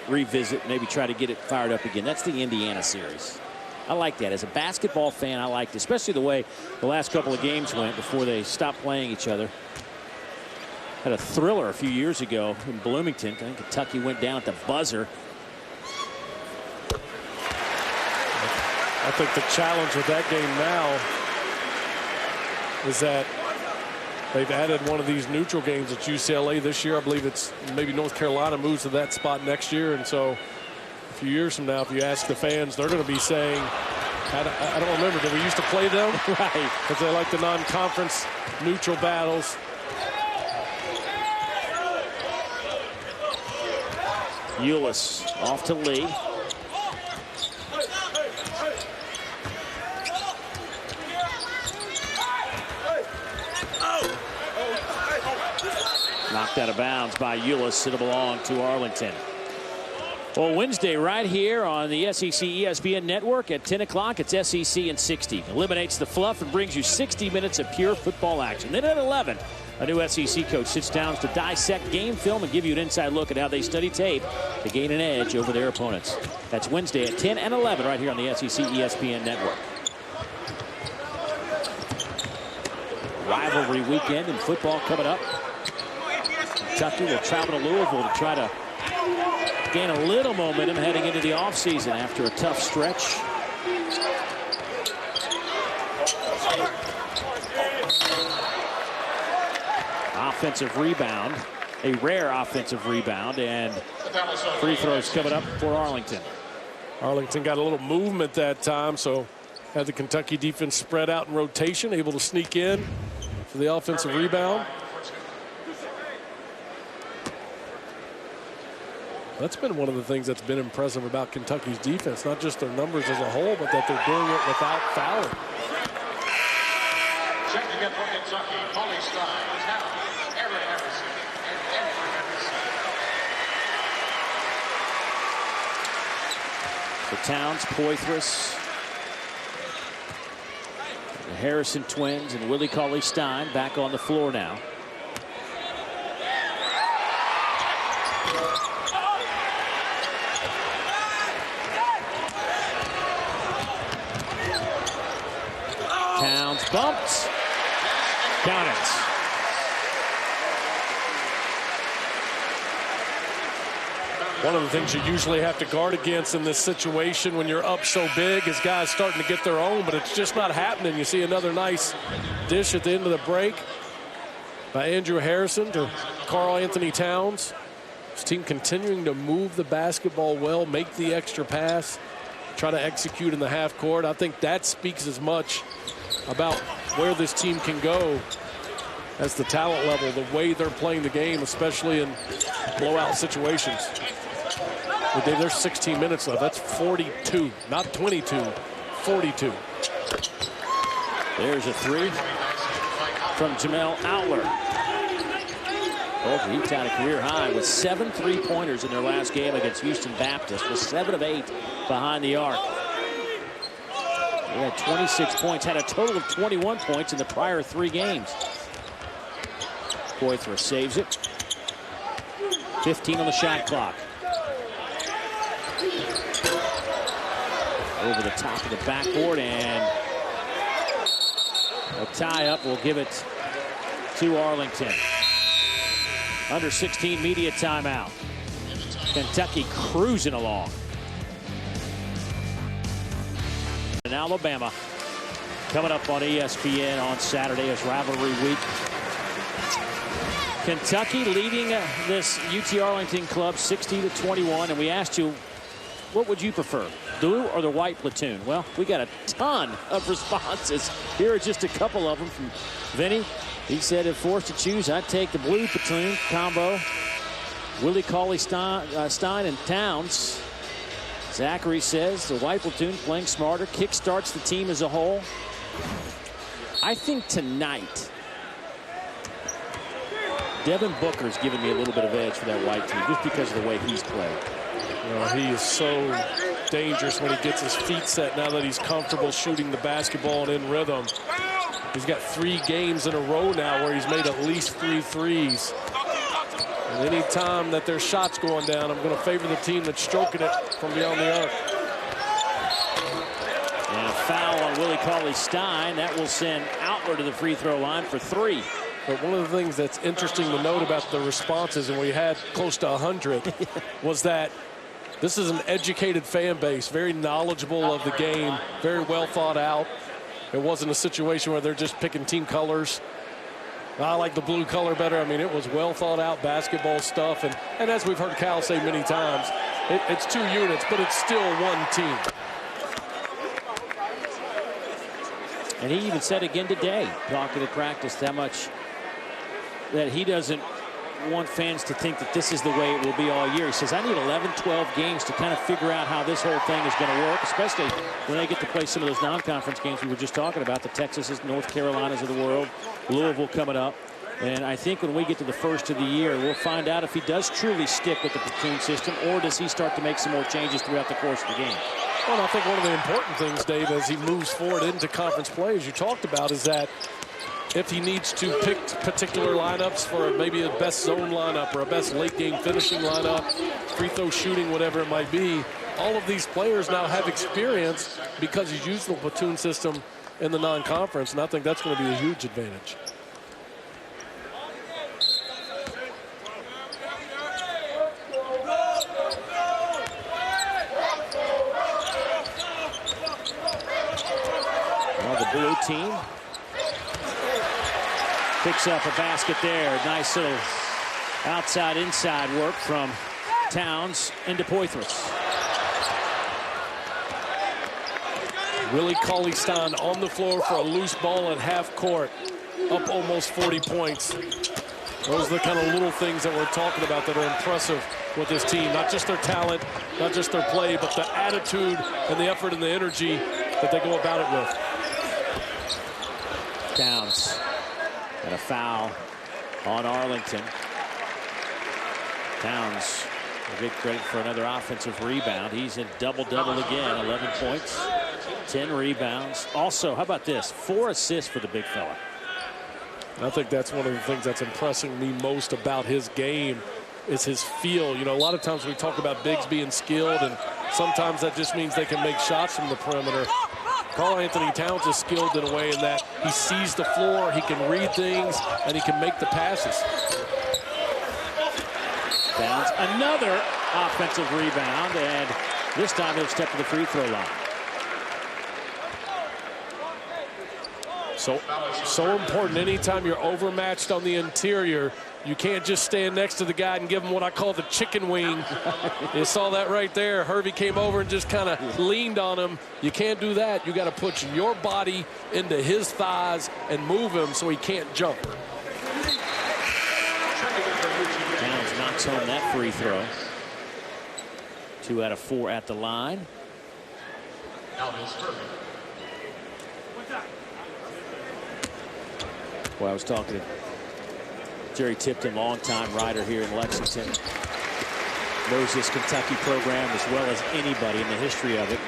revisit, maybe try to get it fired up again. That's the Indiana series. I like that. As a basketball fan, I liked it, especially the way the last couple of games went before they stopped playing each other. Had a thriller a few years ago in Bloomington. I think Kentucky went down at the buzzer. I think the challenge with that game now is that they've added one of these neutral games at UCLA this year. I believe it's maybe North Carolina moves to that spot next year. And so a few years from now, if you ask the fans, they're going to be saying, I don't remember, did we used to play them? Right. Because they like the non-conference neutral battles. Ulis off to Lee. Knocked out of bounds by Ulis. It'll belong to Arlington. Well, Wednesday right here on the SEC ESPN network at 10 o'clock. It's SEC in 60. Eliminates the fluff and brings you 60 minutes of pure football action. Then at 11, a new SEC coach sits down to dissect game film and give you an inside look at how they study tape to gain an edge over their opponents. That's Wednesday at 10 and 11 right here on the SEC ESPN network. rivalry weekend in football coming up. Kentucky will travel to Louisville to try to gain a little momentum heading into the offseason after a tough stretch. Offensive rebound, a rare offensive rebound, and free throws coming up for Arlington. Arlington got a little movement that time, so had the Kentucky defense spread out in rotation, able to sneak in for the offensive rebound. That's been one of the things that's been impressive about Kentucky's defense, not just their numbers as a whole, but that they're doing it without fouling. Checking in for Kentucky, Pauly Stein, Towns, Aaron Harrison, and Andrew Henderson. For Towns, Poitras, the Harrison twins, and Willie Cauley-Stein back on the floor now. Towns bumped. Count it. One of the things you usually have to guard against in this situation when you're up so big is guys starting to get their own, but it's just not happening. You see another nice dish at the end of the break by Andrew Harrison to Karl Anthony Towns. His team continuing to move the basketball well, make the extra pass, try to execute in the half court. I think that speaks as much about where this team can go as the talent level, the way they're playing the game, especially in blowout situations. There's 16 minutes left. That's 42, not 22, 42. There's a three from Jamel Outler. Both Heat's had a career high with 7 3-pointers in their last game against Houston Baptist, with 7 of 8 behind the arc. He had 26 points, had a total of 21 points in the prior 3 games. Poitras saves it. 15 on the shot clock. Over the top of the backboard, and a tie-up will give it to Arlington. Under 16 media timeout. Kentucky cruising along. In Alabama, coming up on ESPN on Saturday as rivalry week. Kentucky leading this UT Arlington club 60-21, and we asked you, what would you prefer, blue or the white platoon? Well, we got a ton of responses. Here are just a couple of them from Vinny. He said, if forced to choose, I'd take the blue platoon combo. Willie Cauley-Stein and Towns. Zachary says the white platoon playing smarter, kickstarts the team as a whole. I think tonight, Devin Booker's giving me a little bit of edge for that white team just because of the way he's played. Well, he is so dangerous when he gets his feet set now that he's comfortable shooting the basketball and in rhythm. He's got 3 games in a row now where he's made at least 3 threes. And any time that there's shots going down, I'm going to favor the team that's stroking it from beyond the arc. And a foul on Willie Cauley-Stein. That will send Outler to the free throw line for 3. But one of the things that's interesting to note about the responses, and we had close to 100, was that this is an educated fan base, very knowledgeable of the game, very well thought out. It wasn't a situation where they're just picking team colors. I like the blue color better. I mean, it was well thought out basketball stuff. And as we've heard Cal say many times, it's 2 units, but it's still one team. And he even said again today, talking at practice, that much that he doesn't want fans to think that this is the way it will be all year. He says, I need 11, 12 games to kind of figure out how this whole thing is going to work, especially when they get to play some of those non-conference games we were just talking about, the Texases, North Carolinas of the world, Louisville coming up. And I think when we get to the first of the year, we'll find out if he does truly stick with the platoon system, or does he start to make some more changes throughout the course of the game. Well, I think one of the important things, Dave, as he moves forward into conference play, as you talked about, is that if he needs to pick particular lineups for maybe a best zone lineup or a best late game finishing lineup, free throw shooting, whatever it might be, all of these players now have experience because he's used the platoon system in the non-conference, and I think that's going to be a huge advantage. the blue team. Picks up a basket there. Nice little outside-inside work from Towns into Poitras. Willie Cauley-Stein on the floor for a loose ball at half court. Up almost 40 points. Those are the kind of little things that we're talking about that are impressive with this team. Not just their talent, not just their play, but the attitude and the effort and the energy that they go about it with. Towns and a foul on Arlington. Towns will get credit for another offensive rebound. He's in double-double again, 11 points, 10 rebounds. Also, how about this? 4 assists for the big fella. I think that's one of the things that's impressing me most about his game is his feel. You know, a lot of times we talk about bigs being skilled, and sometimes that just means they can make shots from the perimeter. Karl-Anthony Towns is skilled in a way in that he sees the floor, he can read things, and he can make the passes. Towns, another offensive rebound, and this time he'll step to the free throw line. So important. Anytime you're overmatched on the interior, you can't just stand next to the guy and give him what I call the chicken wing. You saw that right there. Hervey came over and just kind of leaned on him. You can't do that. You got to put your body into his thighs and move him so he can't jump. Towns knocks home that free throw. 2 out of 4 at the line. Well, I was talking to Jerry Tipton, longtime writer here in Lexington. Knows this Kentucky program as well as anybody in the history of it.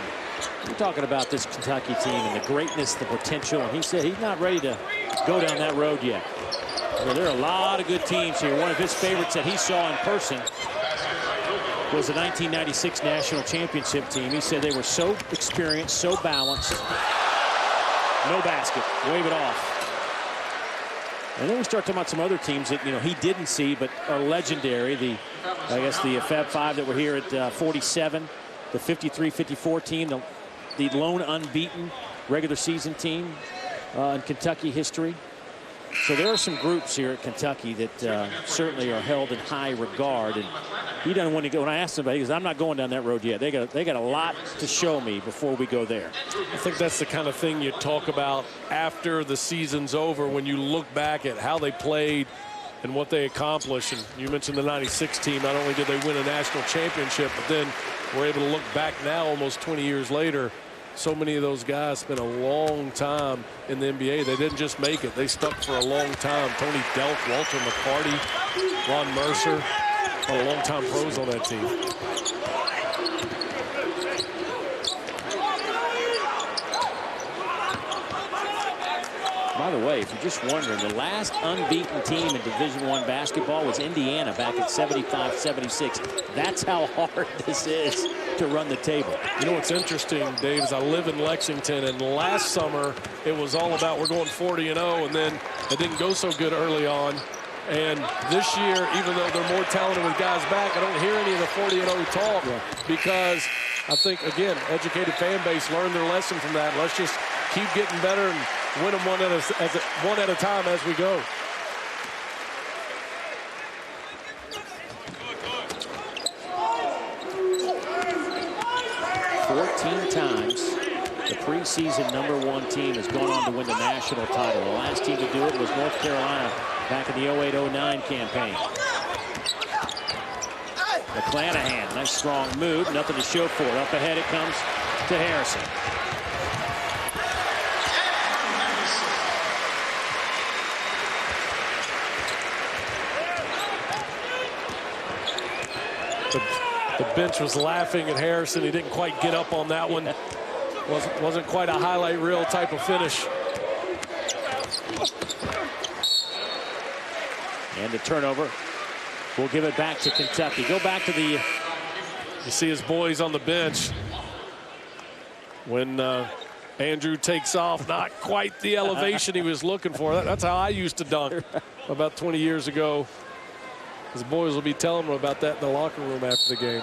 We're talking about this Kentucky team and the greatness, the potential, and he said he's not ready to go down that road yet. Well, there are a lot of good teams here. One of his favorites that he saw in person was the 1996 national championship team. He said they were so experienced, so balanced. No basket. Wave it off. And then we start talking about some other teams that, you know, he didn't see but are legendary. I guess the Fab Five that were here at 47, the 53-54 team, the lone unbeaten regular season team in Kentucky history. So there are some groups here at Kentucky that certainly are held in high regard. And he doesn't want to go. When I asked him about it, he goes, I'm not going down that road yet. They got a lot to show me before we go there. I think that's the kind of thing you talk about after the season's over, when you look back at how they played and what they accomplished. And you mentioned the 96 team. Not only did they win a national championship, but then we're able to look back now almost 20 years later. So many of those guys spent a long time in the NBA. They didn't just make it. They stuck for a long time. Tony Delk, Walter McCarty, Ron Mercer, a long-time pros on that team. By the way, if you're just wondering, the last unbeaten team in Division I basketball was Indiana back in 75-76. That's how hard this is to run the table. You know what's interesting, Dave, is I live in Lexington, and last summer it was all about we're going 40-0, and then it didn't go so good early on. And this year, even though they're more talented with guys back, I don't hear any of the 40-0 talk because I think, again, educated fan base learned their lesson from that. Let's just keep getting better and win them one at a time as we go. Times the preseason #1 team has gone on to win the national title. The last team to do it was North Carolina back in the 08-09 campaign. McClanahan, nice strong move, nothing to show for it. Up ahead it comes to Harrison. The bench was laughing at Harrison. He didn't quite get up on that one. Wasn't quite a highlight reel type of finish. And the turnover will give it back to Kentucky. Go back to the... You see his boys on the bench. When Andrew takes off, not quite the elevation he was looking for. That's how I used to dunk about 20 years ago. His boys will be telling him about that in the locker room after the game.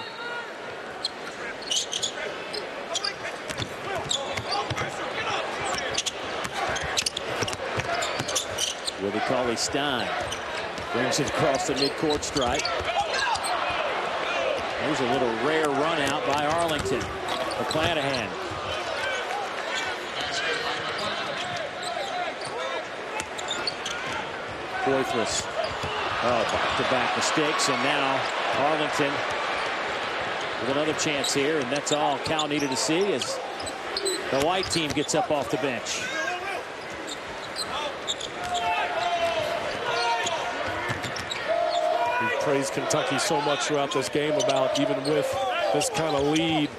Cauley-Stein brings it across the midcourt stripe. There's a little rare run out by Arlington. McClanahan. Boythress. Oh, back-to-back mistakes, and now Arlington with another chance here, and that's all Cal needed to see as the white team gets up off the bench. We've praised Kentucky so much throughout this game about, even with this kind of lead,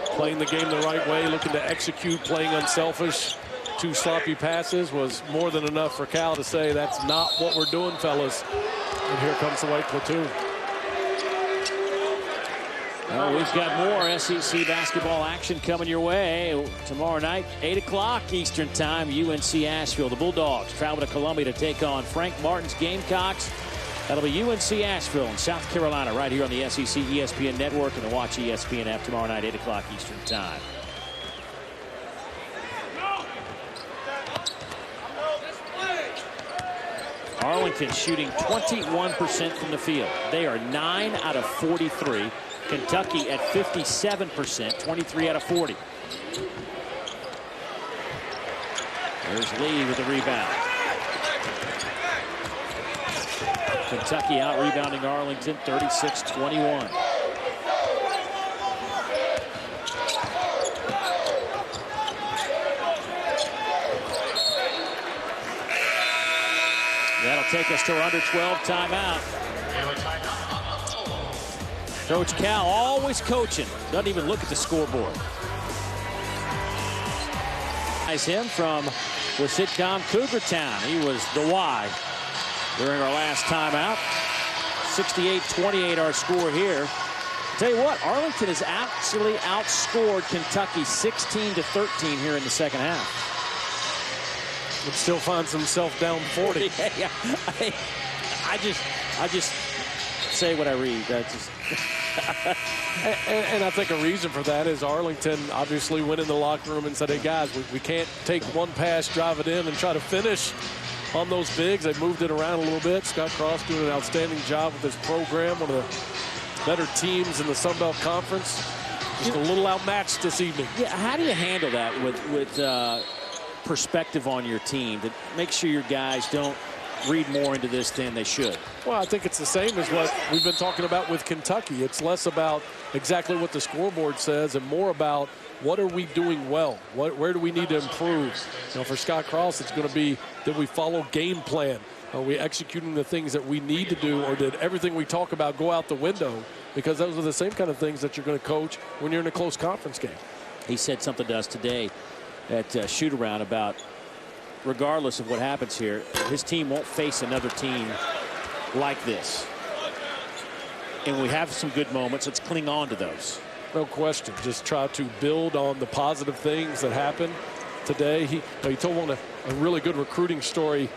playing the game the right way, looking to execute, playing unselfish. 2 sloppy passes was more than enough for Cal to say that's not what we're doing, fellas. And here comes the white platoon. Well, we've got more SEC basketball action coming your way tomorrow night, 8 o'clock Eastern Time, UNC Asheville. The Bulldogs travel to Columbia to take on Frank Martin's Gamecocks. That'll be UNC Asheville in South Carolina right here on the SEC ESPN Network and the Watch ESPN app tomorrow night, 8 o'clock Eastern Time. Arlington shooting 21% from the field. They are 9 out of 43. Kentucky at 57%, 23 out of 40. There's Lee with the rebound. Kentucky out-rebounding Arlington, 36-21. That'll take us to our under 12 timeout. Coach Cal always coaching. Doesn't even look at the scoreboard. Him from the sitcom Cougar Town. He was the Y during our last timeout. 68-28 our score here. Tell you what, Arlington has actually outscored Kentucky 16-13 here in the second half. But still finds himself down 40. Yeah. I just say what I read. And I think a reason for that is Arlington obviously went in the locker room and said, hey, guys, we can't take one pass, drive it in, and try to finish on those bigs. They moved it around a little bit. Scott Cross doing an outstanding job with this program, one of the better teams in the Sun Belt Conference. Just a little outmatched this evening. Yeah, how do you handle that with perspective on your team to make sure your guys don't read more into this than they should? Well, I think it's the same as what we've been talking about with Kentucky. It's less about exactly what the scoreboard says and more about what are we doing well? Where do we need to improve? You know, for Scott Cross, it's going to be that we follow game plan. Are we executing the things that we need to do, or did everything we talk about go out the window? Because those are the same kind of things that you're going to coach when you're in a close conference game. He said something to us today at shoot-around about, regardless of what happens here, his team won't face another team like this. And we have some good moments. Let's cling on to those. No question. Just try to build on the positive things that happened today. He told a really good recruiting story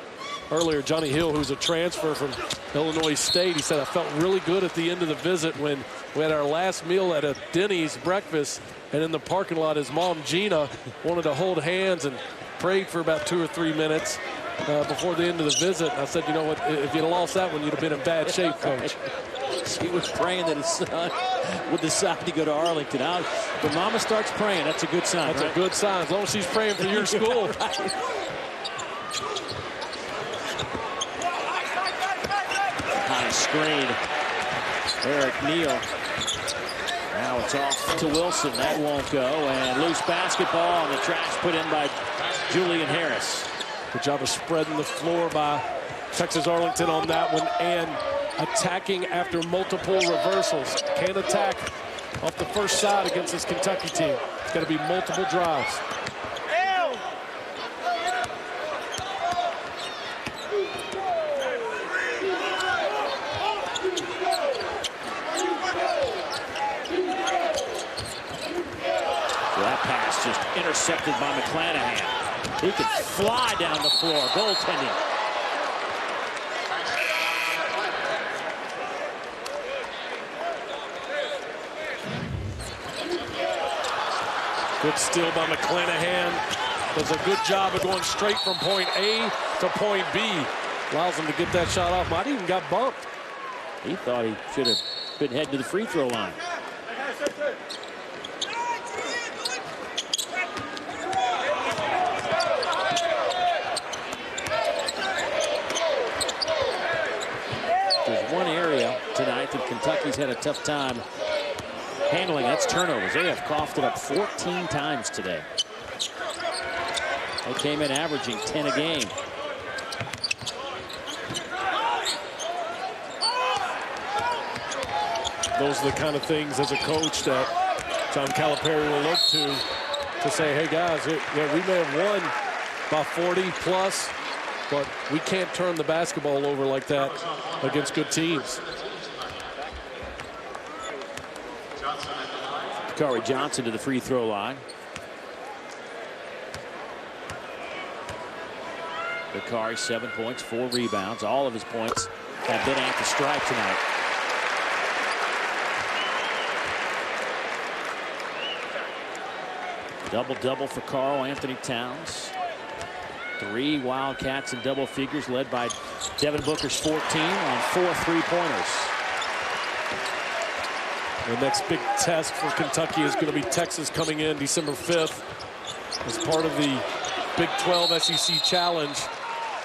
earlier. Johnny Hill, who's a transfer from Illinois State, he said, I felt really good at the end of the visit when we had our last meal at a Denny's breakfast, and in the parking lot, his mom, Gina, wanted to hold hands and prayed for about 2 or 3 minutes before the end of the visit. I said, you know what, if you'd lost that one, you'd have been in bad shape, Coach. He was praying that his son would decide to go to Arlington. When mama starts praying, that's a good sign. That's right? a good sign, as long as she's praying for your school. Right. High screen. Eric Neal. Now it's off to Wilson. That won't go. And loose basketball on the trash put in by Julian Harris. Good job of spreading the floor by Texas Arlington on that one and attacking after multiple reversals. Can't attack off the first side against this Kentucky team. It's got to be multiple drives. That pass just intercepted by McClanahan. He could fly down the floor. Goaltending. Good steal by McClanahan. Does a good job of going straight from point A to point B. Allows him to get that shot off. Might even got bumped. He thought he should have been heading to the free throw line. There's one area tonight that Kentucky's had a tough time handling. That's turnovers. They have coughed it up 14 times today. They came in averaging 10 a game. Those are the kind of things as a coach that John Calipari will look to say, hey guys, yeah, we may have won by 40 plus, but we can't turn the basketball over like that against good teams. Kari Johnson to the free throw line. Bakari, 7 points, 4 rebounds. All of his points have been at the stripe tonight. Double-double for Karl Anthony Towns. 3 Wildcats in double figures, led by Devin Booker's 14 on 4 3-pointers. The next big test for Kentucky is going to be Texas coming in December 5th as part of the Big 12 SEC Challenge.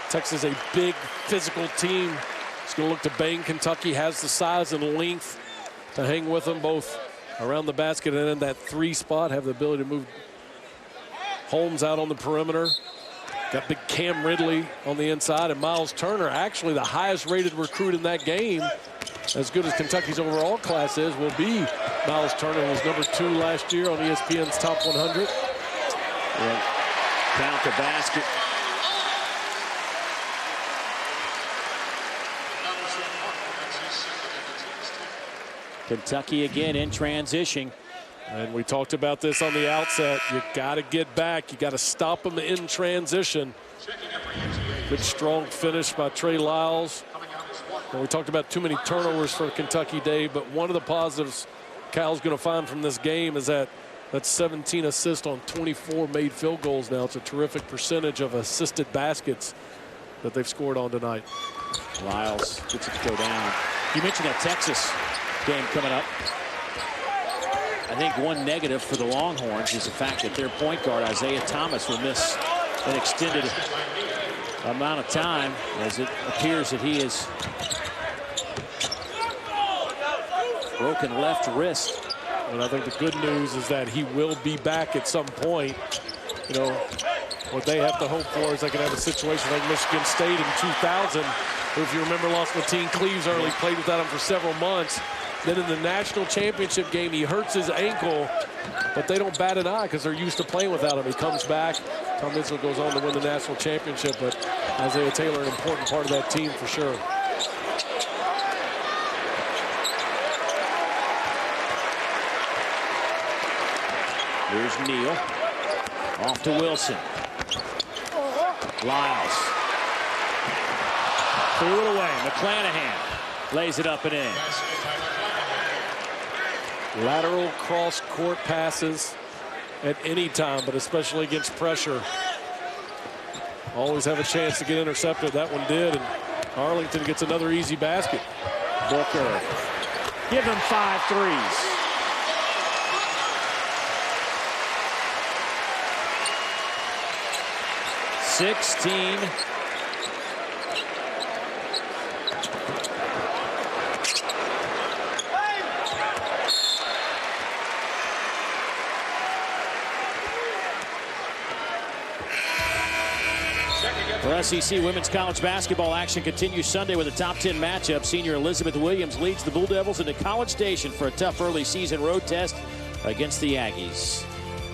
Texas, a big physical team. It's going to look to bang Kentucky, has the size and length to hang with them both around the basket and in that 3 spot, have the ability to move Holmes out on the perimeter. Got big Cam Ridley on the inside, and Miles Turner, actually the highest rated recruit in that game. As good as Kentucky's overall class is, will be Miles Turner, who was number 2 last year on ESPN's Top 100. Yeah. Count the basket. Kentucky again in transition. And we talked about this on the outset. You got to get back. You got to stop them in transition. Good strong finish by Trey Lyles. And we talked about too many turnovers for Kentucky, Dave, but one of the positives Cal's going to find from this game is that that's 17 assists on 24 made field goals now. It's a terrific percentage of assisted baskets that they've scored on tonight. Lyles gets it to go down. You mentioned that Texas game coming up. I think one negative for the Longhorns is the fact that their point guard, Isaiah Thomas, will miss an extended amount of time, as it appears that he is broken left wrist. And I think the good news is that he will be back at some point. You know, what they have to hope for is they can have a situation like Michigan State in 2000, who, if you remember, lost Lateen Cleaves early, played without him for several months. Then in the national championship game, he hurts his ankle, but they don't bat an eye because they're used to playing without him. He comes back. Tom Izzo goes on to win the national championship, but Isaiah Taylor, an important part of that team for sure. Here's Neal. Off to Wilson. Lyles. Threw it away. McClanahan lays it up and in. Lateral cross-court passes at any time, but especially against pressure. Always have a chance to get intercepted. That one did, and Arlington gets another easy basket. Booker. Give him 5 threes. For SEC women's college basketball, action continues Sunday with a top 10 matchup. Senior Elizabeth Williams leads the Bull Devils into College Station for a tough early season road test against the Aggies.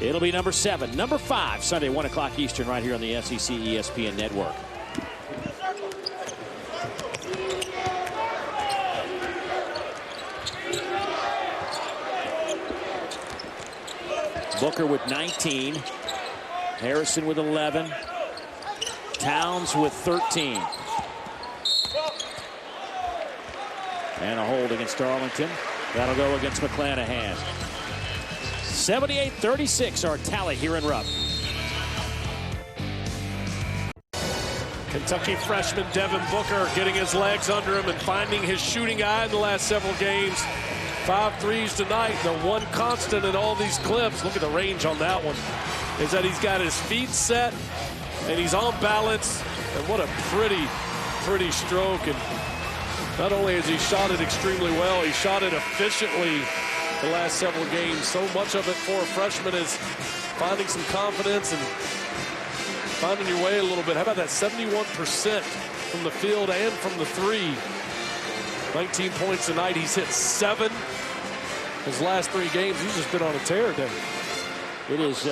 It'll be number 7, number 5, Sunday, 1 o'clock Eastern, right here on the SEC ESPN network. Booker with 19. Harrison with 11. Towns with 13. And a hold against Arlington. That'll go against McClanahan. 78-36 our tally here in Rupp. Kentucky freshman Devin Booker getting his legs under him and finding his shooting eye in the last several games. 5 threes tonight. The one constant in all these clips, look at the range on that one, is that he's got his feet set and he's on balance. And what a pretty stroke. And not only has he shot it extremely well, he shot it efficiently the last several games. So much of it for a freshman is finding some confidence and finding your way a little bit. How about that 71% from the field and from the three? 19 points tonight. He's hit 7 his last 3 games. He's just been on a tear, David. It is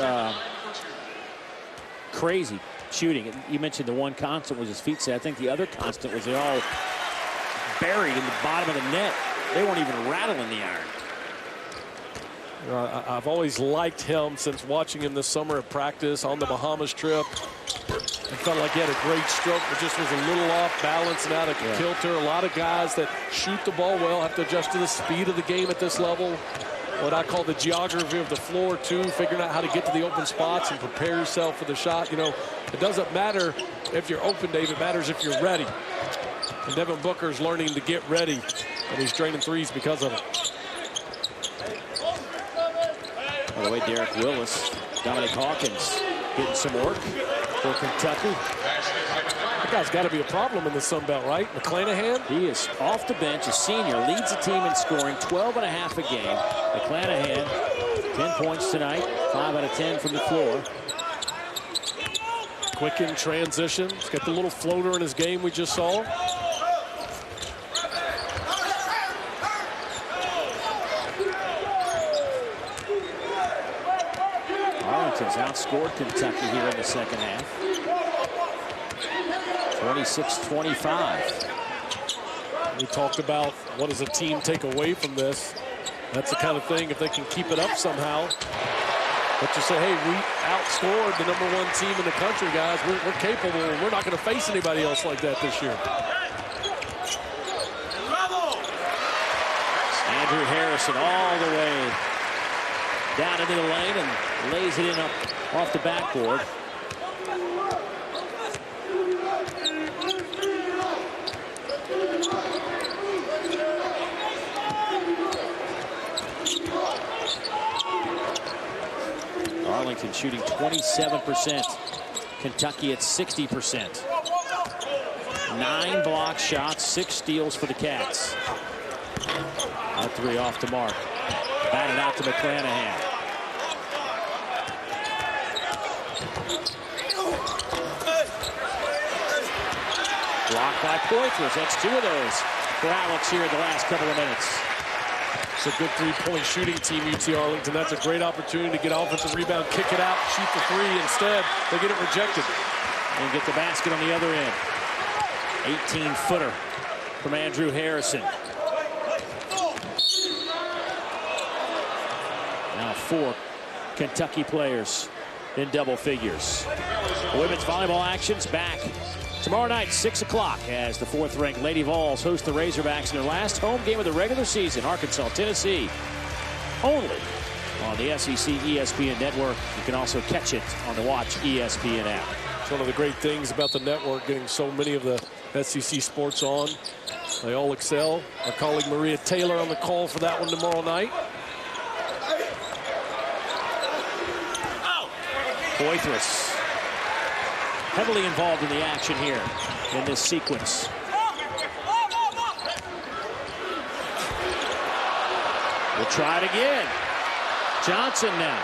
crazy shooting. You mentioned the one constant was his feet set. I think the other constant was they all buried in the bottom of the net. They weren't even rattling the iron. I've always liked him since watching him this summer at practice on the Bahamas trip. I felt like he had a great stroke, but just was a little off balance and out of kilter. A lot of guys that shoot the ball well have to adjust to the speed of the game at this level. What I call the geography of the floor, too, figuring out how to get to the open spots and prepare yourself for the shot. You know, it doesn't matter if you're open, Dave. It matters if you're ready. And Devin Booker's learning to get ready, and he's draining threes because of it. By the way, Derek Willis, Dominic Hawkins getting some work for Kentucky. That guy's got to be a problem in the Sun Belt, right? McClanahan? He is off the bench, a senior, leads the team in scoring, 12.5 a game. McClanahan, 10 points tonight, 5 out of 10 from the floor. Quick in transition. He's got the little floater in his game we just saw. Arlington's outscored Kentucky here in the second half. 26-25. We talked about what does a team take away from this. That's the kind of thing, if they can keep it up somehow. But you say, hey, we outscored the #1 team in the country, guys. We're capable. We're not going to face anybody else like that this year. Andrew Harrison all the way down into the lane and lays it in up off the backboard. Arlington shooting 27%. Kentucky at 60%. 9 block shots, 6 steals for the Cats. Out 3 off the mark. Batted out to McClanahan. Blocked by Poitras. That's 2 of those for Alex here in the last couple of minutes. It's a good 3-point shooting team, UT Arlington. That's a great opportunity to get offensive rebound, kick it out, shoot the 3. Instead, they get it rejected. And get the basket on the other end. 18-footer from Andrew Harrison. Now 4 Kentucky players in double figures. The women's volleyball action's back tomorrow night, 6 o'clock, as the 4th-ranked Lady Vols host the Razorbacks in their last home game of the regular season, Arkansas, Tennessee. Only on the SEC ESPN network. You can also catch it on the Watch ESPN app. It's one of the great things about the network, getting so many of the SEC sports on. They all excel. Our colleague Maria Taylor on the call for that one tomorrow night. Poitras heavily involved in the action here in this sequence. We'll try it again. Johnson now.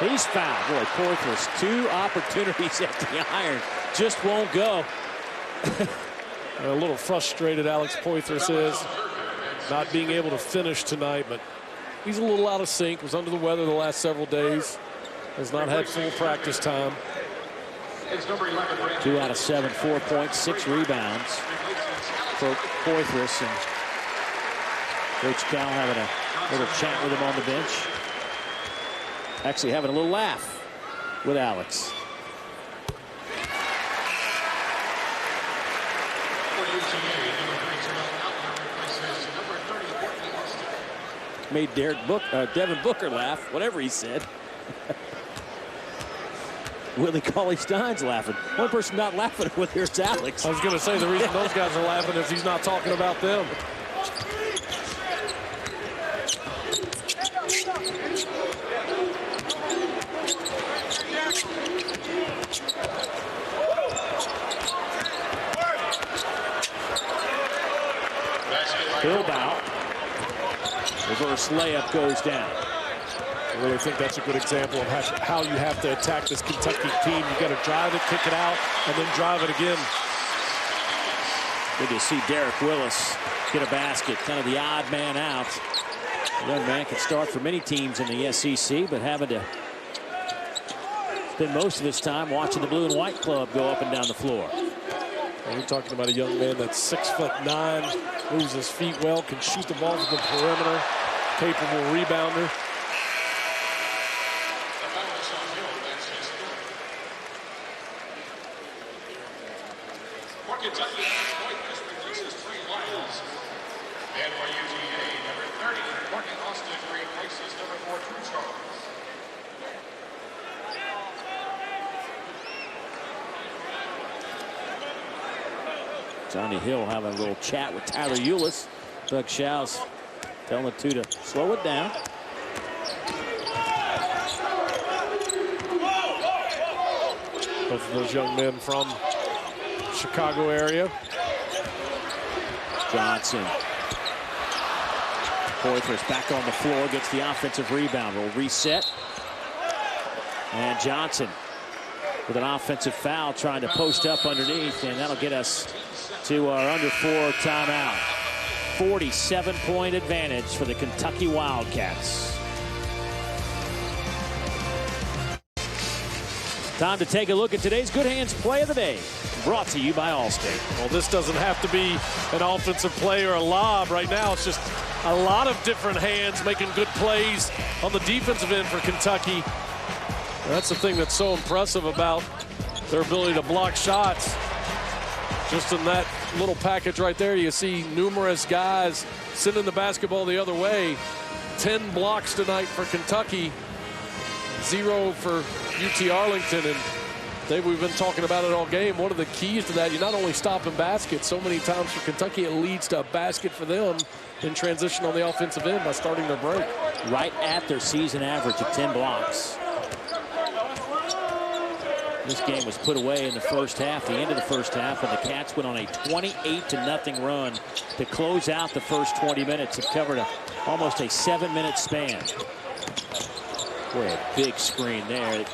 He's fouled. Boy, Poitras, 2 opportunities at the iron. Just won't go. A little frustrated Alex Poitras is not being able to finish tonight, but he's a little out of sync. Was under the weather the last several days. Has not had full practice time. 2 out of 7, 4 points, 6 rebounds for Poitras. And Coach Cal having a little chat with him on the bench. Actually having a little laugh with Alex. Made Devin Booker laugh, whatever he said. Willie Cauley-Stein's laughing. One person not laughing with here's Alex. I was going to say the reason those guys are laughing is he's not talking about them. Bilbao. Reverse layup goes down. I really think that's a good example of how you have to attack this Kentucky team. You got to drive it, kick it out, and then drive it again. Good to see Derek Willis get a basket, kind of the odd man out. The young man can start for many teams in the SEC, but having to spend most of his time watching the blue and white club go up and down the floor. And you're talking about a young man that's 6'9", moves his feet well, can shoot the ball from the perimeter, capable rebounder. For Kentucky, point this replaces 3 Lyles. And for UTA, number 30, Courtney Austin replaces number 4, Drew Charles. Johnny Hill having a little chat with Tyler Eulis. Doug Shouse telling the two to slow it down. Both of those young men from Chicago area. Johnson. Poitras back on the floor, gets the offensive rebound. Will reset. And Johnson with an offensive foul trying to post up underneath, and that'll get us to our under 4 timeout. 47-point advantage for the Kentucky Wildcats. Time to take a look at today's Good Hands Play of the Day, brought to you by Allstate. Well, this doesn't have to be an offensive play or a lob. Right now, it's just a lot of different hands making good plays on the defensive end for Kentucky. And that's the thing that's so impressive about their ability to block shots. Just in that little package right there, you see numerous guys sending the basketball the other way. 10 blocks tonight for Kentucky, 0 for UT Arlington, and we've been talking about it all game. One of the keys to that, you're not only stopping baskets, so many times for Kentucky it leads to a basket for them in transition on the offensive end by starting their break. Right at their season average of 10 blocks. This game was put away in the first half, the end of the first half, and the Cats went on a 28-0 run to close out the first 20 minutes. It covered almost a 7-minute span. Boy, a big screen there that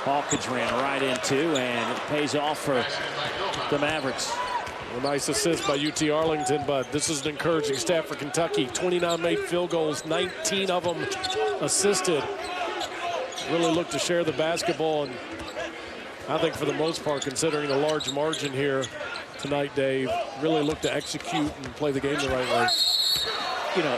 Hawkins ran right into, and it pays off for the Mavericks. A nice assist by UT Arlington, but this is an encouraging stat for Kentucky. 29 made field goals, 19 of them assisted. Really looked to share the basketball, and I think for the most part, considering the large margin here tonight, Dave, really looked to execute and play the game the right way. You know,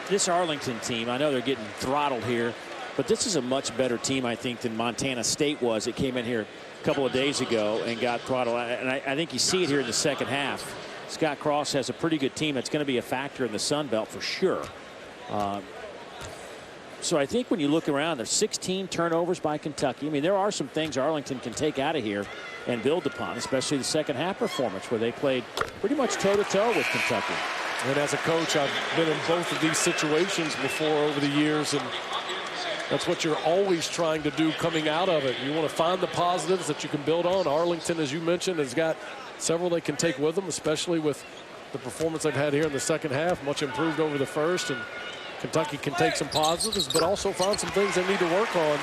this Arlington team, I know they're getting throttled here, but this is a much better team, I think, than Montana State was. It came in here a couple of days ago and got throttled. And I think you see it here in the second half. Scott Cross has a pretty good team that's going to be a factor in the Sun Belt for sure. So I think when you look around, there's 16 turnovers by Kentucky. I mean, there are some things Arlington can take out of here and build upon, especially the second half performance where they played pretty much toe-to-toe with Kentucky. And as a coach, I've been in both of these situations before over the years, and that's what you're always trying to do coming out of it. You want to find the positives that you can build on. Arlington, as you mentioned, has got several they can take with them, especially with the performance they've had here in the second half, much improved over the first. And Kentucky can take some positives, but also find some things they need to work on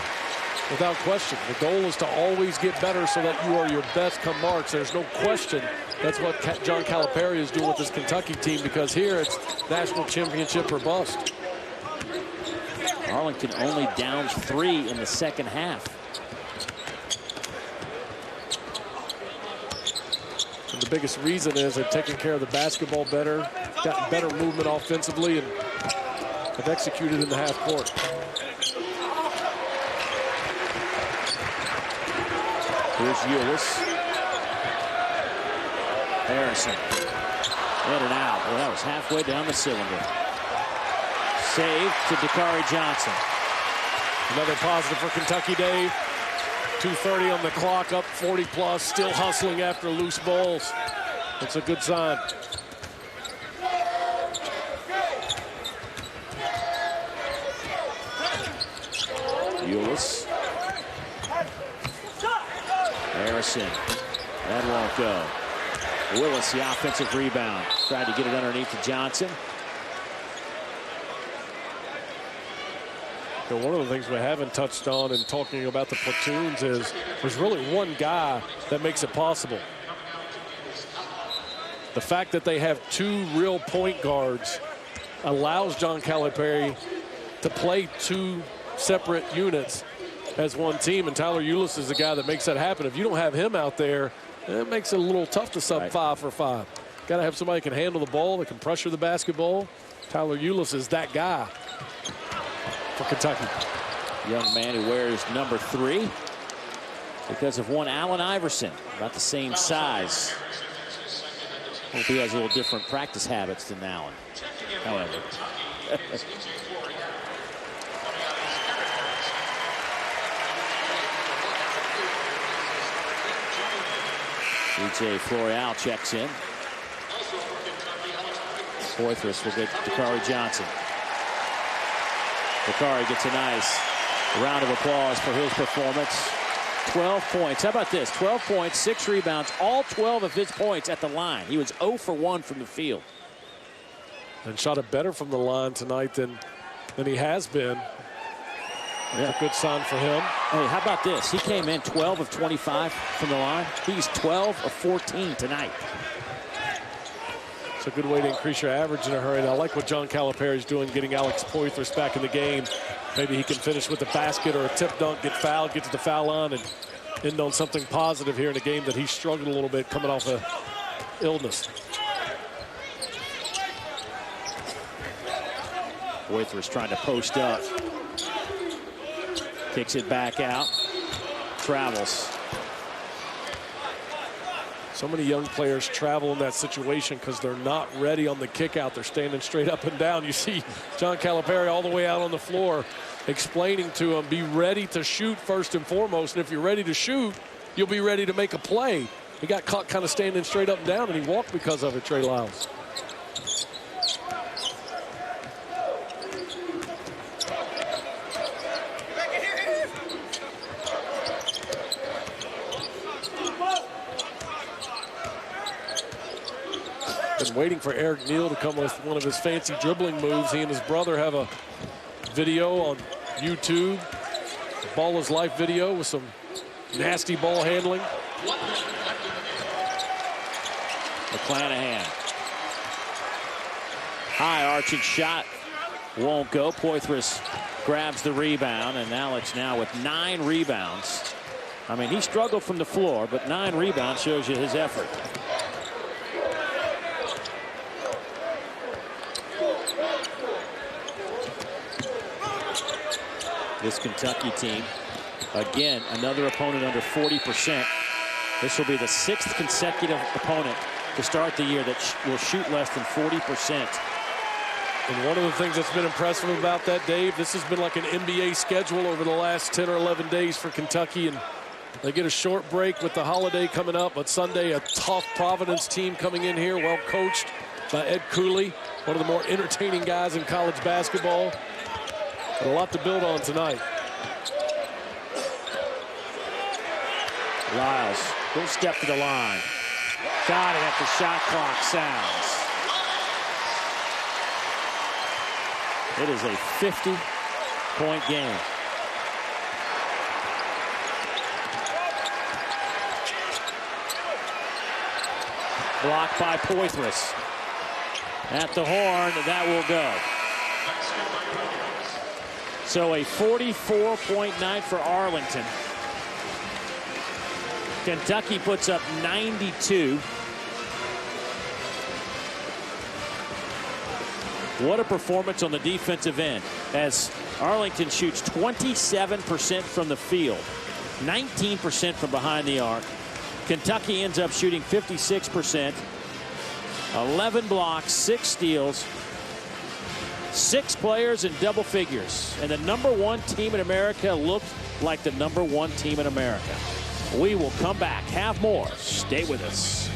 without question. The goal is to always get better so that you are your best come March. There's no question that's what John Calipari is doing with this Kentucky team, because here it's national championship or bust. Arlington only down 3 in the second half. And the biggest reason is they've taken care of the basketball better, gotten better movement offensively, and have executed in the half court. Here's Eulis. Harrison. In and out. Well, that was halfway down the cylinder. Save to Dakari Johnson. Another positive for Kentucky, Dave. 2:30 on the clock, up 40+, still hustling after loose balls. That's a good sign. Eulis. Harrison. That won't go. Willis, the offensive rebound. Tried to get it underneath to Johnson. So one of the things we haven't touched on in talking about the platoons is there's really one guy that makes it possible. The fact that they have two real point guards allows John Calipari to play two separate units as one team, and Tyler Eulis is the guy that makes that happen. If you don't have him out there, it makes it a little tough to sub 5 for 5. Got to have somebody that can handle the ball, that can pressure the basketball. Tyler Eulis is that guy for Kentucky. Young man who wears number 3 because of one Allen Iverson, about the same size. Hope he has a little different practice habits than Allen, however. DJ Floreal checks in. Poitras will get Dakari Johnson. Dakari gets a nice round of applause for his performance. 12 points. How about this? 12 points, 6 rebounds, all 12 of his points at the line. He was 0 for 1 from the field. And shot it better from the line tonight than he has been. That's a good sign for him. Hey, how about this? He came in 12 of 25 from the line. He's 12 of 14 tonight. It's a good way to increase your average in a hurry. And I like what John Calipari is doing, getting Alex Poitras back in the game. Maybe he can finish with a basket or a tip dunk, get fouled, get to the foul line, and end on something positive here in a game that he struggled a little bit coming off of illness. Poitras trying to post up. Kicks it back out. Travels. So many young players travel in that situation because they're not ready on the kick out. They're standing straight up and down. You see John Calipari all the way out on the floor explaining to them, be ready to shoot first and foremost. And if you're ready to shoot, you'll be ready to make a play. He got caught kind of standing straight up and down, and he walked because of it, Trey Lyles. Been waiting for Eric Neal to come with one of his fancy dribbling moves. He and his brother have a video on YouTube, Ball is Life video with some nasty ball handling. McClanahan. High arching shot. Won't go. Poitras grabs the rebound, and Alex now with 9 rebounds. I mean, he struggled from the floor, but 9 rebounds shows you his effort. This Kentucky team, again, another opponent under 40%. This will be the 6th consecutive opponent to start the year that will shoot less than 40%. And one of the things that's been impressive about that, Dave, this has been like an NBA schedule over the last 10 or 11 days for Kentucky. And they get a short break with the holiday coming up, but Sunday a tough Providence team coming in here, well coached by Ed Cooley, one of the more entertaining guys in college basketball. But a lot to build on tonight. Lyles, don't step to the line. Got it at the shot clock sounds. It is a 50-point game. Blocked by Poitras. At the horn, that will go. So a 44-point night for Arlington. Kentucky puts up 92. What a performance on the defensive end, as Arlington shoots 27% from the field, 19% from behind the arc. Kentucky ends up shooting 56%, 11 blocks, 6 steals, 6 players in double figures. And the #1 team in America looked like the #1 team in America. We will come back, have more. Stay with us.